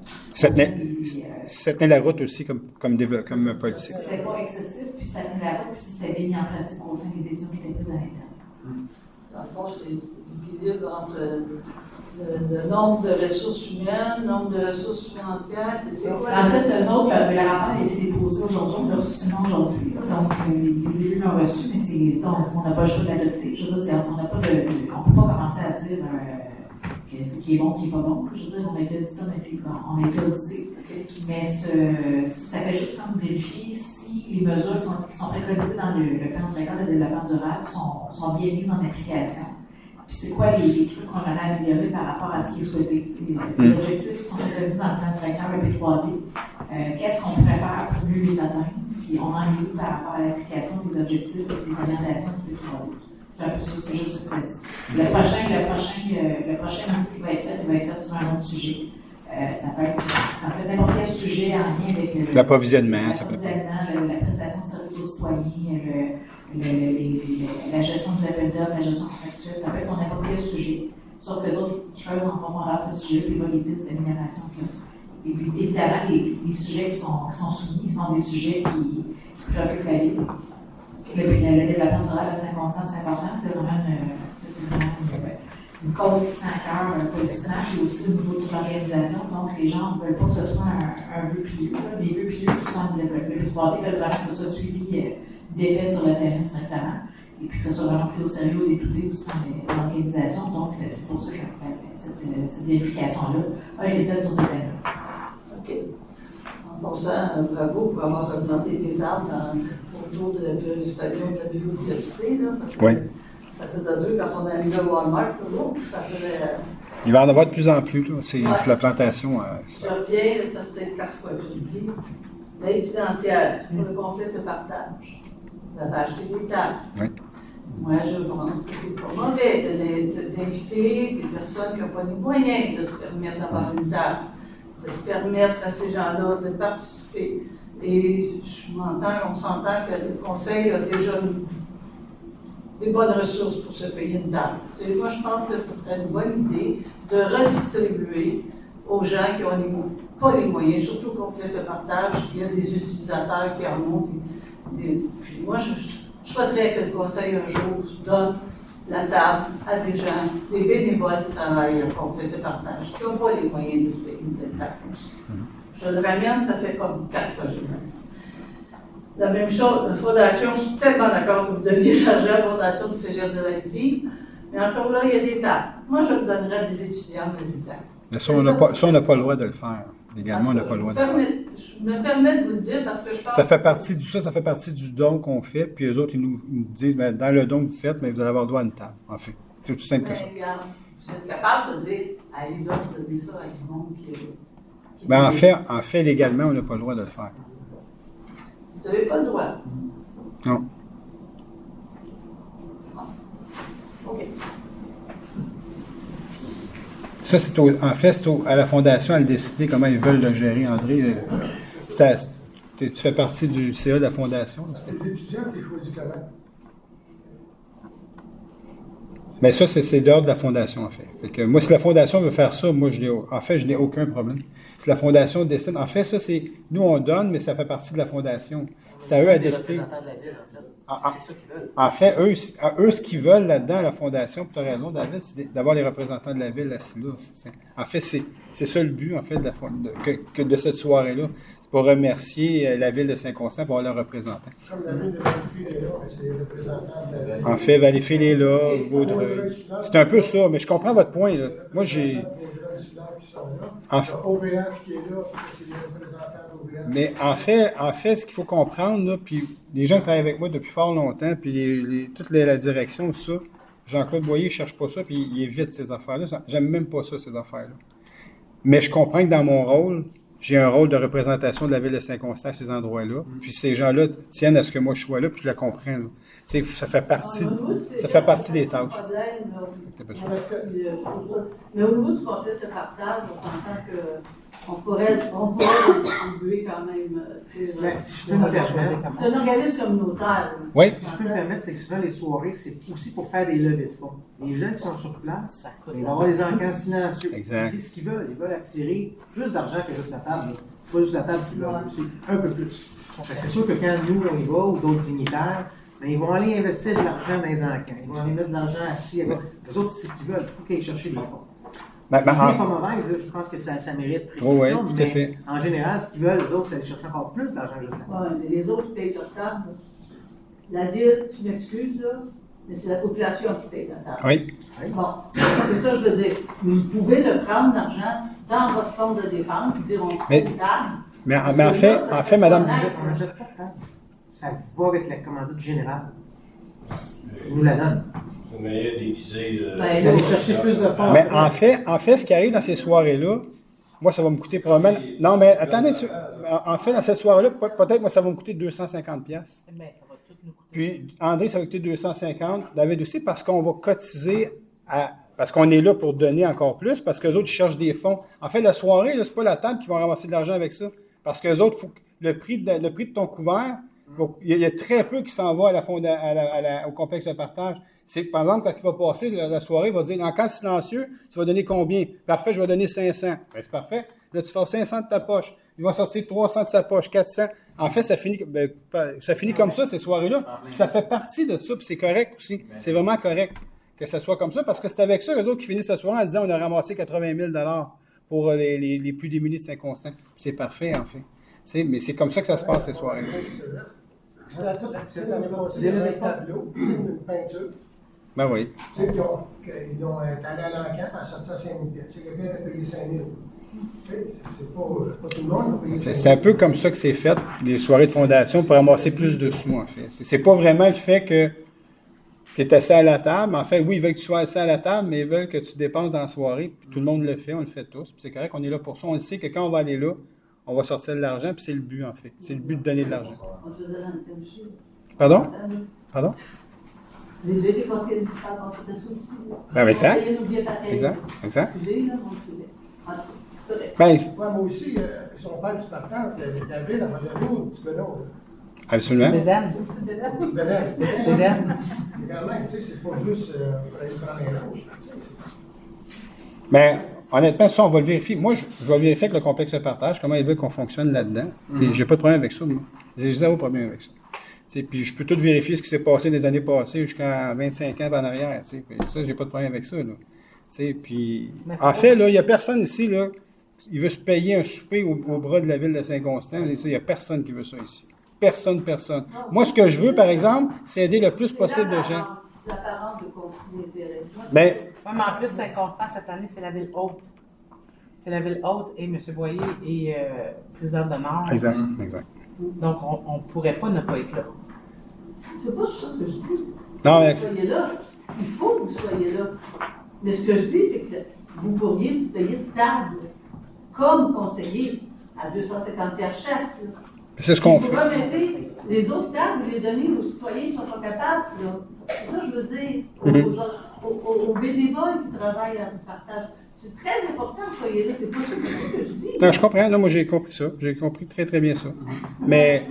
Ça tenait la route aussi comme politique. C'était pas excessif, puis ça tenait la route, puis c'était bien mis en pratique au sein des décisions qui étaient prises à l'interne. Dans le fond, c'est l'équilibre entre le nombre de ressources humaines, le nombre de ressources financières. En fait, eux autres, le rapport a été déposé aujourd'hui, on l'a reçu seulement aujourd'hui. Donc, les élus l'ont reçu, mais on n'a pas le choix d'adopter. Je veux dire, on ne peut pas commencer à dire ce qui est bon, qui n'est pas bon. Je veux dire, on a été audité. Mais ça fait juste comme vérifier si les mesures qui sont préconisées dans le plan directeur de développement durable sont bien mises en application. Puis c'est quoi les trucs qu'on aurait améliorés par rapport à ce qui est souhaité. Les objectifs qui sont préconisés dans le plan directeur, le P3D, qu'est-ce qu'on pourrait faire pour mieux les atteindre? Puis on en est où par rapport à l'application des objectifs et des orientations du P3D. C'est un peu ça, c'est juste ça que ça dit. Le prochain audit qui va être fait, il va être fait sur un autre sujet. Ça peut être n'importe quel sujet en lien avec l'approvisionnement, la prestation de services aux citoyens, la gestion des appels d'offres, la gestion contractuelle, ça peut être sur n'importe quel sujet. Sauf que les autres qui creusent en profondeur ce sujet, puis ils voient les pistes d'amélioration qu'il y a. Et puis, évidemment, les sujets qui sont soumis sont des sujets qui préoccupent la ville. Le développement durable à Saint-Constant, c'est important. C'est vraiment une cause qui tient à cœur politiquement, puis aussi au niveau de toute l'organisation. Donc, les gens ne veulent pas que ce soit un vœu pieux. Les vœux pieux qui sont le P3D veulent vraiment que ce soit suivi d'effets sur le terrain directement, et puis que ce soit vraiment pris au sérieux et étudié aussi dans l'organisation. Donc, c'est pour ça que cette vérification-là a été faite sur ce terrain. OK. En passant, bravo pour avoir replanté des arbres autour de la biodiversité, là, parce que ça faisait dur quand on arrivait à Walmart, ça faisait... Il va en avoir de plus en plus, là. C'est la plantation. Je reviens, ça fait peut-être 4 fois que je le dis. L'aide financière pour le complexe de partage. Vous avez acheté des tables. Oui. Moi, je pense que c'est pas mauvais d'inviter des personnes qui n'ont pas les moyens de se permettre d'avoir une table, de permettre à ces gens-là de participer. Et on s'entend que le Conseil a déjà des bonnes ressources pour se payer une table. Moi, je pense que ce serait une bonne idée de redistribuer aux gens qui n'ont pas les moyens, surtout qu'on fait ce partage, il y a des utilisateurs qui en ont. Puis moi, je souhaiterais que le Conseil un jour donne la table à des gens, des bénévoles qui travaillent pour ce partage, qui n'ont pas les moyens de se payer une telle taxe. Je le ramène, ça fait comme 4 fois que je le ramène. La même chose, la Fondation, je suis tellement d'accord que vous donniez de l'argent à la Fondation du Cégep de la vie, mais encore là, il y a des tables. Moi, je le donnerais à des étudiants de l'UQAM. Mais ça, on n'a pas le droit de le faire. Légalement, on n'a pas le droit de le faire. Je me permets de vous le dire parce que je pense Ça fait partie du don qu'on fait, puis eux autres, ils nous disent, ben, dans le don que vous faites, mais vous allez avoir le droit à une table, en fait. C'est tout simple que ça. Regarde, vous êtes capable de dire, allez donc donner ça à du monde qui Ben, en fait, légalement, on n'a pas le droit de le faire. Vous n'avez pas le droit. Non. OK. Ça, en fait, c'est à la Fondation à le décider comment ils veulent le gérer, André. Tu fais partie du CA de la Fondation. Les étudiants qui choisissent comment? Mais ça, c'est dehors de la Fondation, en fait. Fait que moi, si la Fondation veut faire ça, moi, je n'ai aucun problème. Si la Fondation décide, en fait, ça, c'est, nous, on donne, mais ça fait partie de la Fondation. C'est à eux à décider. C'est ça qu'ils veulent. En fait, eux, ce qu'ils veulent là-dedans, à la Fondation, puis tu as raison, David, c'est d'avoir les représentants de la ville assis là. En fait, c'est ça le but, en fait, de cette soirée-là. C'est pour remercier la ville de Saint-Constant pour avoir leurs représentants. Comme la ville de Valleyfield est là, c'est les représentants de la ville. En fait, Valleyfield est là, Vaudreuil. C'est un peu ça, mais je comprends votre point, là. Moi, j'ai... OVH qui est là, c'est les représentants d'OVH. Mais en fait, ce qu'il faut comprendre, là, puis les gens qui travaillent avec moi depuis fort longtemps, puis toute la direction, tout ça, Jean-Claude Boyer ne cherche pas ça, puis il évite ces affaires-là. J'aime même pas ça, ces affaires-là. Mais je comprends que dans mon rôle, j'ai un rôle de représentation de la ville de Saint-Constant à ces endroits-là. Puis ces gens-là tiennent à ce que moi je sois là, puis je le comprends. Là. Ça fait partie des tâches. Mais au niveau du contexte de partage, on s'entend qu'on pourrait distribuer quand même. Si je peux me permettre. C'est un organisme communautaire. Oui. Si je peux me permettre, c'est que souvent les soirées, c'est aussi pour faire des levées de fonds. Les gens qui sont sur place, ils vont avoir des encans silencieux. Exact. C'est ce qu'ils veulent. Ils veulent attirer plus d'argent que juste la table. C'est pas juste la table qu'ils veulent, c'est un peu plus. C'est sûr que quand nous, on y va, ou d'autres dignitaires, mais ils vont aller investir de l'argent dans les encans. Ils vont aller mettre de l'argent assis avec. Les autres, c'est ce qu'ils veulent. Il faut qu'ils aillent chercher des fonds. L'idée n'est pas mauvaise, là. Je pense que ça mérite précision, tout à fait. En général, ce qu'ils veulent, les autres, c'est aller chercher encore plus d'argent juste là. Oui, mais les autres payent leur table. La ville, tu m'excuses, là, mais c'est la population qui paye la table. Oui. Bon, c'est ça que je veux dire. Vous pouvez le prendre, l'argent, dans votre compte de dépense, et dire on prend une table. Mais en fait, madame... On n'achète pas de table. Ça va avec la commandite générale. Ils nous la donnent. Mais déguisé. D'aller chercher plus de fonds. Mais en fait, ce qui arrive dans ces soirées-là, moi, ça va me coûter probablement... Non, mais attendez, en fait, dans cette soirée-là, peut-être, moi, ça va me coûter 250$. Mais ça va tout nous coûter. Puis, André, ça va coûter 250$. David aussi, parce qu'on va cotiser parce qu'on est là pour donner encore plus, parce qu'eux autres, ils cherchent des fonds. En fait, la soirée, là, c'est pas la table qui va ramasser de l'argent avec ça. Parce qu'eux autres, le prix de ton couvert, il y a très peu qui s'en va au complexe de partage. C'est par exemple, quand il va passer la soirée, il va dire, en cas silencieux, tu vas donner combien? Parfait, je vais donner 500. Ben, c'est parfait. Là, tu fais 500 de ta poche. Il va sortir 300 de sa poche, 400. En fait, ça finit comme ça, ces soirées-là. Puis ça fait partie de ça, puis c'est correct aussi. C'est vraiment correct que ça soit comme ça, parce que c'est avec ça, eux autres, qui finissent la soirée en disant, on a ramassé 80 000$ pour les plus démunis de Saint-Constant. C'est parfait, en fait. Mais c'est comme ça que ça se passe, ces soirées-là. C'est l'année passée, il y avait un tableau, une peinture. Ben oui. Tu sais, ils ont allé à l'encan, puis sorti à 5 000 $. Tu sais, quelqu'un a payé 5 000. C'est pas tout le monde qui a payé 5 000. C'est un peu comme ça que c'est fait, les soirées de fondation, pour ramasser plus de sous, en fait. C'est pas vraiment le fait que tu es assis à la table. En fait, oui, ils veulent que tu sois assis à la table, mais ils veulent que tu dépenses dans la soirée. Puis tout le monde le fait, on le fait tous. Puis c'est correct, on est là pour ça. On sait que quand on va aller là, on va sortir de l'argent, puis c'est le but, en fait. C'est le but de donner de l'argent. Pardon? Pardon? Les deux des conseillers municipaux ont fait des sous aussi. Ben, exact. Exact. Moi aussi, si on parle du partage, la ville, elle m'a donné un petit bénon. Absolument. Bédane. Petit bédane. Bédane. Quand même, tu sais, c'est pas juste pour aller prendre un rouge. Mais honnêtement, ça, on va le vérifier. Moi, je vais vérifier avec le complexe de partage, comment ils veulent qu'on fonctionne là-dedans. Puis j'ai pas de problème avec ça, moi. J'ai zéro problème avec ça. T'sais, puis je peux tout vérifier ce qui s'est passé des années passées jusqu'à 25 ans en arrière. Puis ça, j'ai pas de problème avec ça. Là. Puis, en fait, il n'y a personne ici, là, il veut se payer un souper au bras de la ville de Saint-Constant. Il n'y a personne qui veut ça ici. Personne. Moi, ce que je veux, par exemple, c'est aider le plus possible de gens. L'apparence de conflit d'intérêt. Mais en plus, Saint-Constant, cette année, c'est la ville haute. C'est la ville haute et M. Boyer est président d'honneur. Exact. Donc, on ne pourrait pas ne pas être là. C'est pas ça que je dis. Non, mais... Vous soyez là. Il faut que vous soyez là. Mais ce que je dis, c'est que vous pourriez vous payer de table comme conseiller à 250 $ chaque. C'est ce qu'on fait. Vous remettez les autres tables, vous les donnez aux citoyens qui ne sont pas capables. C'est ça que je veux dire. Aux bénévoles qui travaillent à partage. C'est très important que vous soyez là. C'est pas ce que je dis. Non, je comprends. Non, moi, j'ai compris ça. J'ai compris très, très bien ça. Mais...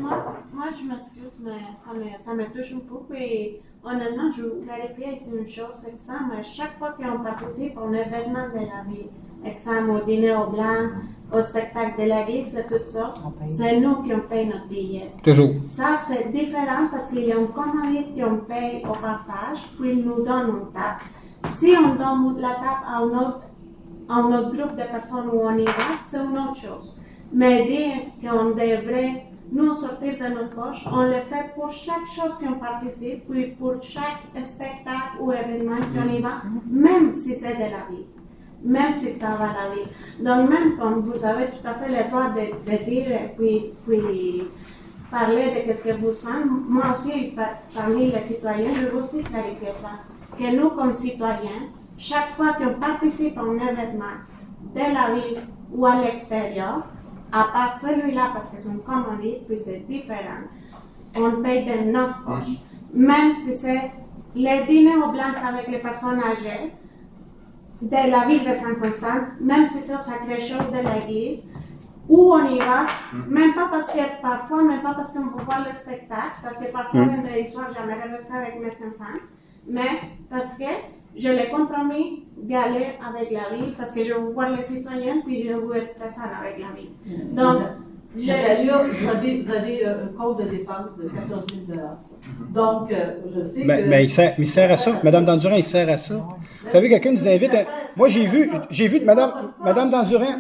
Moi, je m'excuse, mais ça me touche un peu. Et honnêtement, je vous clarifie ici une chose. Exemple, chaque fois qu'on participe à un événement de la ville, exemple au dîner au blanc, au spectacle de la glisse, tout ça, c'est nous qui on paye notre billet. Toujours. Ça, c'est différent parce qu'il y a une commandite qui on paye au partage, puis ils nous donnent une table. Si on donne la table à un autre groupe de personnes où on y va, c'est une autre chose. Mais dire qu'on devrait nous sortir de notre poche, on le fait pour chaque chose qu'on participe, puis pour chaque spectacle ou événement qu'on y va, même si c'est de la vie. Même si ça va la vie. Donc même comme vous avez tout à fait le droit de dire, puis parler de ce que vous sentez, moi aussi, parmi les citoyens, je veux aussi clarifier ça. Que nous, comme citoyens, chaque fois qu'on participe à un événement de la ville ou à l'extérieur, à part celui-là, parce que c'est une commandite, puis c'est différent, on paye de notre poche. Même si c'est les dîners au blanc avec les personnes âgées de la ville de Saint-Constant, même si c'est au Sacré-Cœur de l'église, où on y va, même pas parce qu'on veut voir le spectacle, parce que parfois, vendredi soir, j'aimerais rester avec mes enfants, mais parce que je l'ai compromis d'aller avec la ville, parce que je veux voir les citoyens, puis je veux être présente avec la ville. Donc, d'ailleurs, vous avez un compte de dépenses de 14 000 $. Donc, je sais que... Mais il sert à ça. Madame Dandurin, il sert à ça. Vous savez, quelqu'un nous invite à... Moi, j'ai vu Madame Dandurin,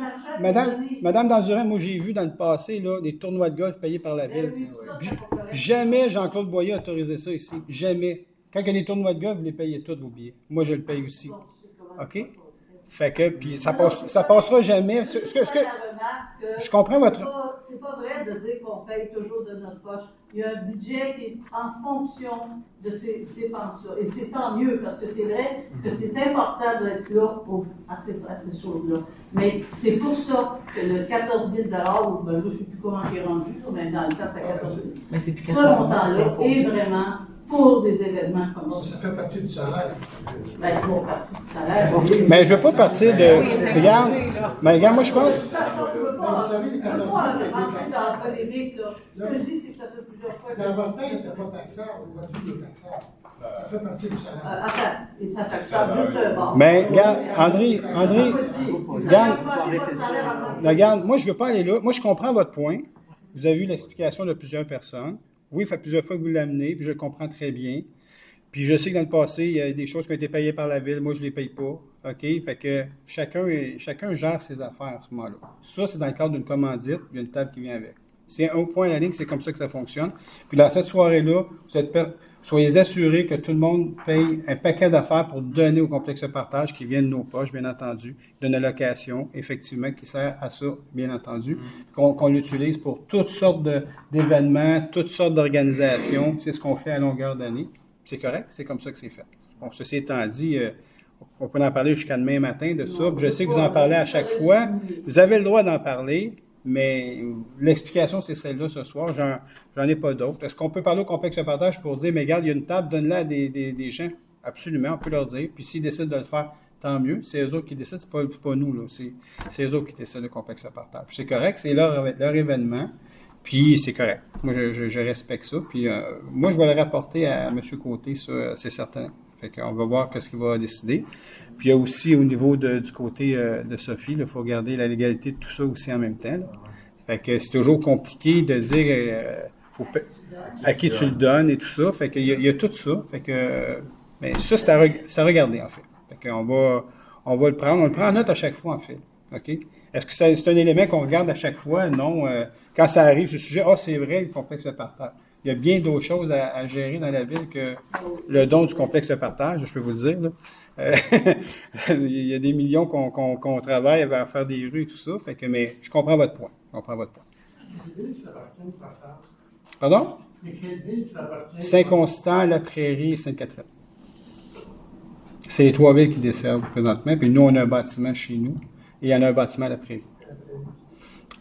moi, j'ai vu dans le passé, là, des tournois de golf payés par la ville. Jamais Jean-Claude Boyer a autorisé ça ici. Jamais. Quand il y a des tournois de golf, vous les payez tous vos billets. Moi, je le paye aussi. OK? Fait que, puis ça passera jamais. Je comprends votre... C'est pas vrai de dire qu'on paye toujours de notre poche. Il y a un budget qui est en fonction de ces dépenses-là. Et c'est tant mieux, parce que c'est vrai que c'est important d'être là à ces choses-là. Mais c'est pour ça que le 14 000 $, ou ben là, je ne sais plus comment il est rendu, mais dans le cas, c'est 14 000 $. Ce montant-là est vraiment pour des événements comme ça. Ça fait partie du salaire. Ben, c'est pour partie du salaire. Mais je ne veux pas partir de... Regarde, moi, je pense... Vous savez, les 14 000 rentrer dans la polémique, là. Ce que je dis, c'est que ça fait plusieurs fois. Dans votre tête, il n'était pas taxable, votre vie est taxable. Ça fait partie du salaire. Attends, il est taxable juste un bord. Mais, regarde, André, regarde, moi, je ne veux pas aller là. Moi, je comprends votre point. Vous avez eu l'explication de plusieurs personnes. Oui, ça fait plusieurs fois que vous l'amenez, puis je le comprends très bien. Puis je sais que dans le passé, il y a des choses qui ont été payées par la ville. Moi, je ne les paye pas. OK? Fait que chacun gère ses affaires à ce moment-là. Ça, c'est dans le cadre d'une commandite, il y a une table qui vient avec. C'est un point à la ligne, c'est comme ça que ça fonctionne. Puis dans cette soirée-là, soyez assurés que tout le monde paye un paquet d'affaires pour donner au complexe de partage qui vient de nos poches, bien entendu, de nos locations, effectivement, qui sert à ça, bien entendu, qu'on l'utilise pour toutes sortes d'événements, toutes sortes d'organisations. C'est ce qu'on fait à longueur d'année. C'est correct, c'est comme ça que c'est fait. Bon, ceci étant dit, on peut en parler jusqu'à demain matin de ça. Je sais que vous en parlez à chaque fois. Vous avez le droit d'en parler, mais l'explication, c'est celle-là ce soir. J'en ai pas d'autres. Est-ce qu'on peut parler au complexe de partage pour dire, mais regarde, il y a une table, donne-la à des gens? Absolument, on peut leur dire. Puis s'ils décident de le faire, tant mieux. C'est eux autres qui décident, c'est pas nous, là. C'est eux autres qui décident le complexe de partage. C'est correct, c'est leur événement. Puis c'est correct. Moi, je respecte ça. Puis moi, je vais le rapporter à M. Côté, ça, c'est certain. Fait qu'on va voir ce qu'il va décider. Puis il y a aussi au niveau du côté de Sophie, il faut regarder la légalité de tout ça aussi en même temps. Là. Fait que c'est toujours compliqué de dire à qui tu le donnes et tout ça. Fait qu'il y a tout ça. Fait que mais ça, c'est à regarder, en fait. Fait qu'on on va le prendre. On le prend en note à chaque fois, en fait. OK? Est-ce que c'est un élément qu'on regarde à chaque fois? Non. Quand ça arrive, ce sujet, c'est vrai, le complexe de partage. Il y a bien d'autres choses à gérer dans la ville que le don du complexe de partage, je peux vous le dire. Là. Il y a des millions qu'on travaille à faire des rues et tout ça. Fait que, mais je comprends votre point. Quelle ville ça appartient au partage? Pardon? Et quelle ville ça appartient? Saint-Constant, La Prairie et Sainte-Catherine. C'est les 3 villes qui desservent présentement. Puis nous, on a un bâtiment chez nous et il y en a un bâtiment à La Prairie.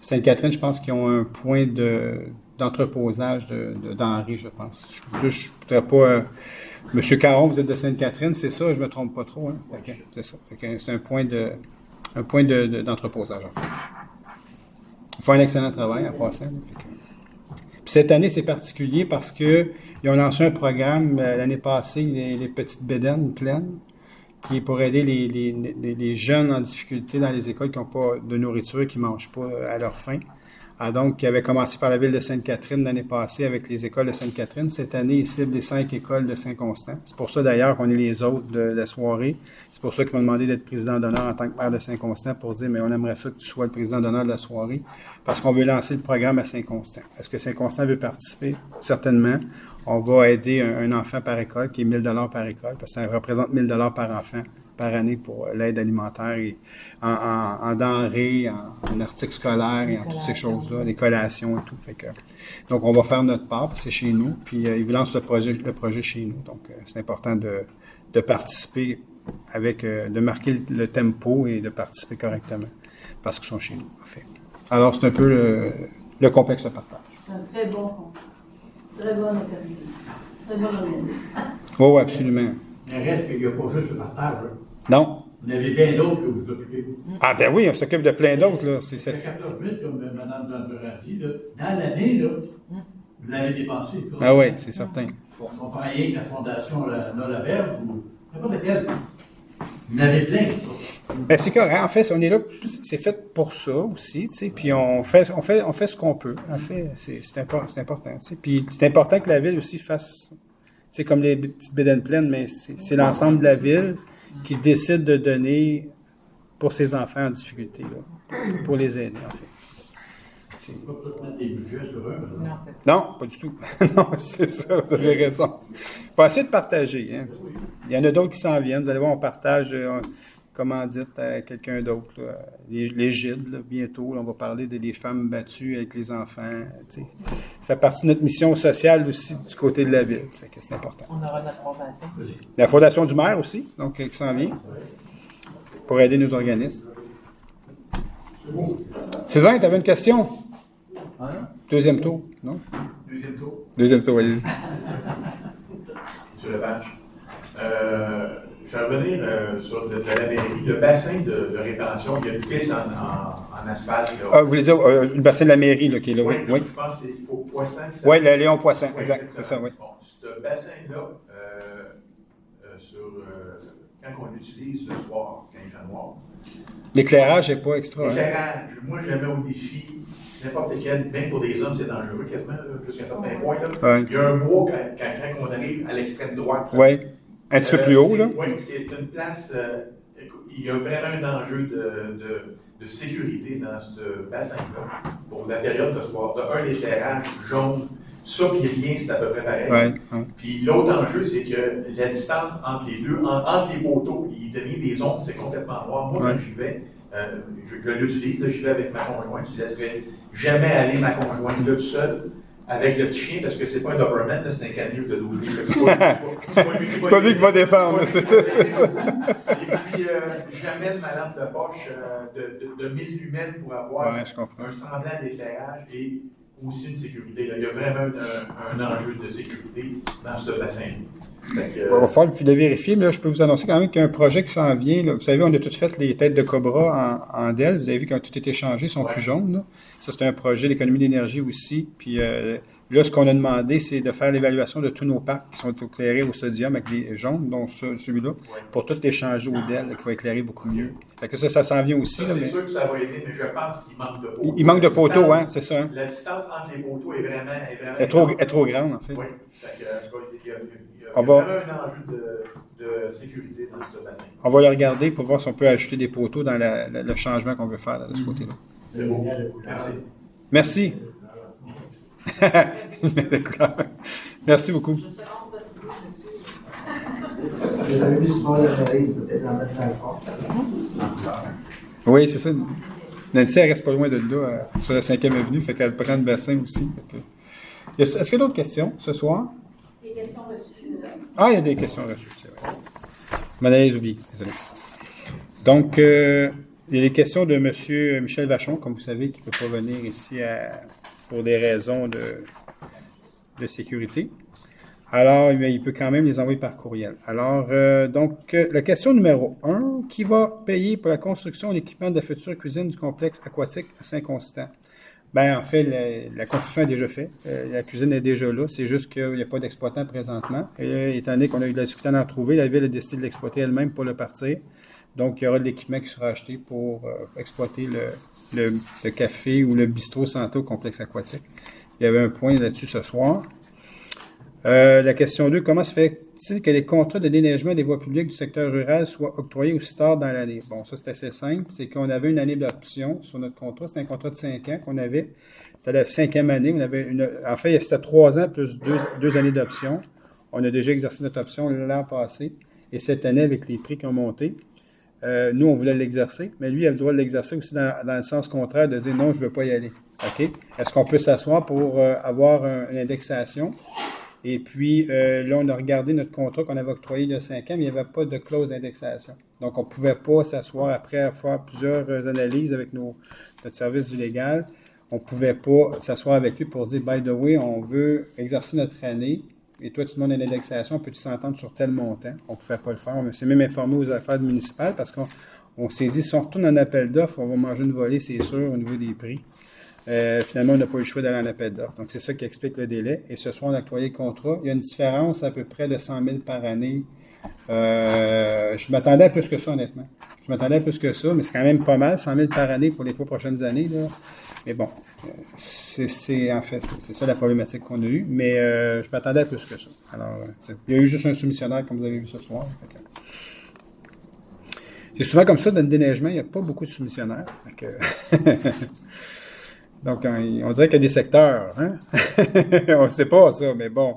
Sainte-Catherine, je pense qu'ils ont un point d'entreposage de denrées, je pense. Je ne voudrais pas... Monsieur Caron, vous êtes de Sainte-Catherine, c'est ça, je ne me trompe pas trop. Hein? C'est ça. C'est un point d'entreposage, en fait. Ils font un excellent travail en passant. Puis cette année, c'est particulier parce qu'ils ont lancé un programme l'année passée, les petites bédaines pleines, qui est pour aider les jeunes en difficulté dans les écoles qui n'ont pas de nourriture, qui ne mangent pas à leur faim. Donc, qui avait commencé par la ville de Sainte-Catherine l'année passée avec les écoles de Sainte-Catherine. Cette année, il cible les 5 écoles de Saint-Constant. C'est pour ça, d'ailleurs, qu'on est les autres de la soirée. C'est pour ça qu'ils m'ont demandé d'être président d'honneur en tant que maire de Saint-Constant pour dire, mais on aimerait ça que tu sois le président d'honneur de la soirée parce qu'on veut lancer le programme à Saint-Constant. Est-ce que Saint-Constant veut participer? Certainement. On va aider un enfant par école qui est 1 000 par école parce que ça représente 1 000 par enfant par année pour l'aide alimentaire et en denrées, en articles scolaires et en toutes ces choses-là, les collations et tout. Fait que, donc, on va faire notre part, c'est chez nous, puis ils lancent le projet chez nous. Donc, c'est important de participer avec, de marquer le tempo et de participer correctement parce qu'ils sont chez nous, en fait. Alors, c'est un peu le complexe de partage. C'est un très bon organisme. Très bon organisme. Oui, absolument. Mais reste qu'il n'y a pas juste le partage. Hein. Non. Vous en avez plein d'autres que vous occupez. Ah ben oui, on s'occupe de plein d'autres. Là. C'est 14 000, comme Mme Danduranti, dans l'année, là, vous l'avez dépensé. Ah oui, c'est certain. On prend rien que la Fondation Nola Verbe ou n'importe quelle. Vous en avez plein. Ben, c'est correct. En fait, on est là, c'est fait pour ça aussi, tu sais, puis on fait ce qu'on peut. En fait, c'est important, tu sais. Puis c'est important que la ville aussi fasse, c'est comme les petites bédaines pleines, mais c'est l'ensemble de la ville qui décide de donner pour ses enfants en difficulté, là, pour les aider, en fait. C'est pas tout mettre des budgets sur eux. Non, pas du tout. Non, c'est ça, vous avez raison. Il faut essayer de partager. Hein. Il y en a d'autres qui s'en viennent. Vous allez voir, on partage, comment dire, à quelqu'un d'autre. Là. Les Gilles, là, bientôt, là, on va parler des femmes battues avec les enfants. Ça fait partie de notre mission sociale aussi du côté de la ville. Fait que c'est important. On aura notre fondation. La fondation du maire aussi, donc qui s'en vient, pour aider nos organismes. Sylvain, tu avais une question? Hein? Deuxième tour, non? Deuxième tour, allez-y. Monsieur Lepage. Je vais revenir sur la mairie. Le bassin de rétention, il y a une piste en asphalte. Ah, vous voulez dire le bassin de la mairie là, qui est là? Oui, oui. Je pense que c'est au Poisson. Oui, le Léon Poisson, exact, c'est ça, oui. Bon, ce bassin-là, quand on l'utilise le soir, quand il fait noir. L'éclairage n'est pas extra. L'éclairage, moi je le mets au défi. N'importe quel, même pour des hommes, c'est dangereux quasiment, jusqu'à un certain point. Là. Ouais. Il y a un bois quand on arrive à l'extrême droite. Oui, un petit peu plus haut. Là. Oui, c'est une place. Il y a vraiment un enjeu de sécurité dans ce bassin-là. Pour la période de soir, l'éclairage jaune, ça puis rien, c'est à peu près pareil. Ouais. Puis l'autre enjeu, c'est que la distance entre les deux, entre les poteaux, il devient des ombres, c'est complètement noir. Moi, quand j'y vais, je l'utilise, j'y vais avec ma conjointe, je ne laisserai jamais aller ma conjointe là tout seul avec le petit chien parce que c'est pas un Doberman, c'est un caniche de 12 livres. C'est pas lui qui va défendre. Et puis, jamais de ma lampe de poche de 1000 lumens pour avoir un semblant d'éclairage et aussi une sécurité. Là. Il y a vraiment un enjeu de sécurité dans ce bassin. Il va falloir le vérifier, mais là, je peux vous annoncer quand même qu'il y a un projet qui s'en vient. Là. Vous savez, on a toutes fait les têtes de cobra en DEL. Vous avez vu qu'ils ont tout été changés, ils sont plus jaunes. Là. Ça, c'est un projet d'économie d'énergie aussi. Puis Là, ce qu'on a demandé, c'est de faire l'évaluation de tous nos parcs qui sont éclairés au sodium avec les jaunes, dont celui-là, pour tous les changer au DEL, qui va éclairer beaucoup mieux. Fait que ça s'en vient aussi. Ça, là, c'est sûr que ça va aider, mais je pense qu'il manque de poteaux. Il manque de poteaux, hein, c'est ça. Hein? La distance entre les poteaux est vraiment est trop grande, en fait. Oui. Fait que, il y a On vraiment va- un enjeu de sécurité dans ce bassin. On va le regarder pour voir si on peut ajouter des poteaux dans le changement qu'on veut faire là, de ce côté-là. C'est bon. Merci. Merci. Merci beaucoup. Vous avez mis ce bord de il peut peut-être en mettre dans le fond. Oui, c'est ça. Nancy, elle reste pas loin de là, sur la 5e avenue, fait qu'elle prend le bassin aussi. Est-ce qu'il y a d'autres questions ce soir? Des questions reçues. Ah, il y a des questions reçues, c'est vrai. Je m'en allais les oublier, désolé. Donc, il y a des questions de M. Michel Vachon, comme vous savez, qui ne peut pas venir ici pour des raisons de sécurité. Alors, il peut quand même les envoyer par courriel. Alors, donc, la question numéro 1, qui va payer pour la construction et l'équipement de la future cuisine du complexe aquatique à Saint-Constant? Bien, en fait, la construction est déjà faite. La cuisine est déjà là. C'est juste qu'il n'y a pas d'exploitant présentement. Et étant donné qu'on a eu de la difficulté à en trouver, la ville a décidé de l'exploiter elle-même pour le partir. Donc, il y aura de l'équipement qui sera acheté pour exploiter le café ou le bistrot Santo complexe aquatique. Il y avait un point là-dessus ce soir. La question 2, comment se fait-il que les contrats de déneigement des voies publiques du secteur rural soient octroyés aussi tard dans l'année? Bon, ça c'est assez simple. C'est qu'on avait une année d'option sur notre contrat. C'était un contrat de 5 ans qu'on avait. C'était la 5e année. En fait, c'était 3 ans plus 2 années d'option. On a déjà exercé notre option l'an passé. Et cette année, avec les prix qui ont monté, nous, on voulait l'exercer. Mais lui, il a le droit de l'exercer aussi dans le sens contraire, de dire non, je ne veux pas y aller. OK? Est-ce qu'on peut s'asseoir pour avoir une indexation? Et puis, là, on a regardé notre contrat qu'on avait octroyé il y a 5 ans, mais il n'y avait pas de clause d'indexation. Donc, on ne pouvait pas s'asseoir après faire plusieurs analyses avec notre service du légal. On ne pouvait pas s'asseoir avec lui pour dire, by the way, on veut exercer notre année, et toi, tu demandes une indexation, peux-tu s'entendre sur tel montant? On ne pouvait pas le faire. On s'est même informé aux affaires municipales parce qu'on s'est dit, si on retourne en appel d'offres, on va manger une volée, c'est sûr, au niveau des prix. Finalement, on n'a pas eu le choix d'aller en appel d'offres. Donc, c'est ça qui explique le délai. Et ce soir, on a octroyé le contrat. Il y a une différence à peu près de 100 000 par année. Je m'attendais à plus que ça, honnêtement. Je m'attendais à plus que ça, mais c'est quand même pas mal, 100 000 par année pour les 3 prochaines années. Là. Mais bon, c'est ça la problématique qu'on a eue. Mais je m'attendais à plus que ça. Alors, il y a eu juste un soumissionnaire, comme vous avez vu ce soir. C'est souvent comme ça, dans le déneigement, il n'y a pas beaucoup de soumissionnaires. Donc, on dirait qu'il y a des secteurs, hein? On ne sait pas ça, mais bon,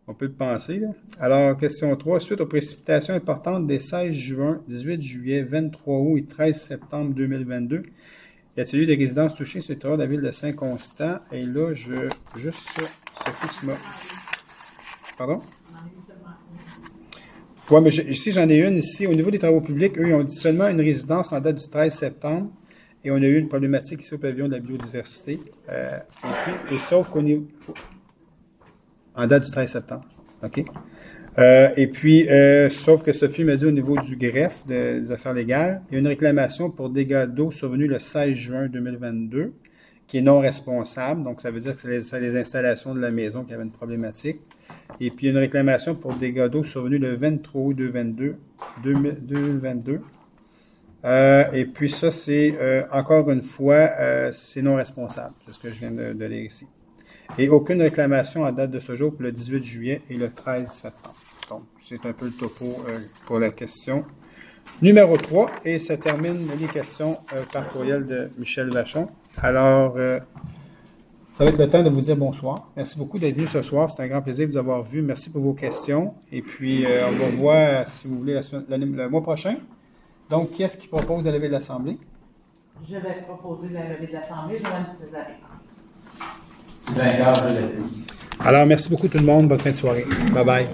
on peut le penser. Là. Alors, question 3. Suite aux précipitations importantes des 16 juin, 18 juillet, 23 août et 13 septembre 2022, y a-t-il eu des résidences touchées sur le territoire de la ville de Saint-Constant? Et là, Sophie, tu m'as... Pardon? Oui, mais ici, j'en ai une ici. Au niveau des travaux publics, eux, ils ont dit seulement une résidence en date du 13 septembre. Et on a eu une problématique ici au pavillon de la biodiversité. Et sauf qu'on est... En date du 13 septembre. OK? Sauf que Sophie m'a dit au niveau du greffe des affaires légales, il y a une réclamation pour dégâts d'eau survenus le 16 juin 2022, qui est non responsable. Donc, ça veut dire que c'est les installations de la maison qui avaient une problématique. Et puis, il y a une réclamation pour dégâts d'eau survenus le 23 août 2022. Et puis ça, c'est encore une fois, c'est non responsable. C'est ce que je viens de lire ici. Et aucune réclamation à date de ce jour pour le 18 juillet et le 13 septembre. Donc, c'est un peu le topo pour la question numéro 3. Et ça termine les questions par courriel de Michel Vachon. Alors, ça va être le temps de vous dire bonsoir. Merci beaucoup d'être venu ce soir. C'est un grand plaisir de vous avoir vu. Merci pour vos questions. Et puis, on va voir, si vous voulez, le mois prochain. Donc, qui est-ce qui propose la levée de l'Assemblée? Je vais proposer la levée de l'Assemblée, Joanne Césaré. Sylvain Gard, je l'ai. Alors, merci beaucoup tout le monde. Bonne fin de soirée. Bye-bye.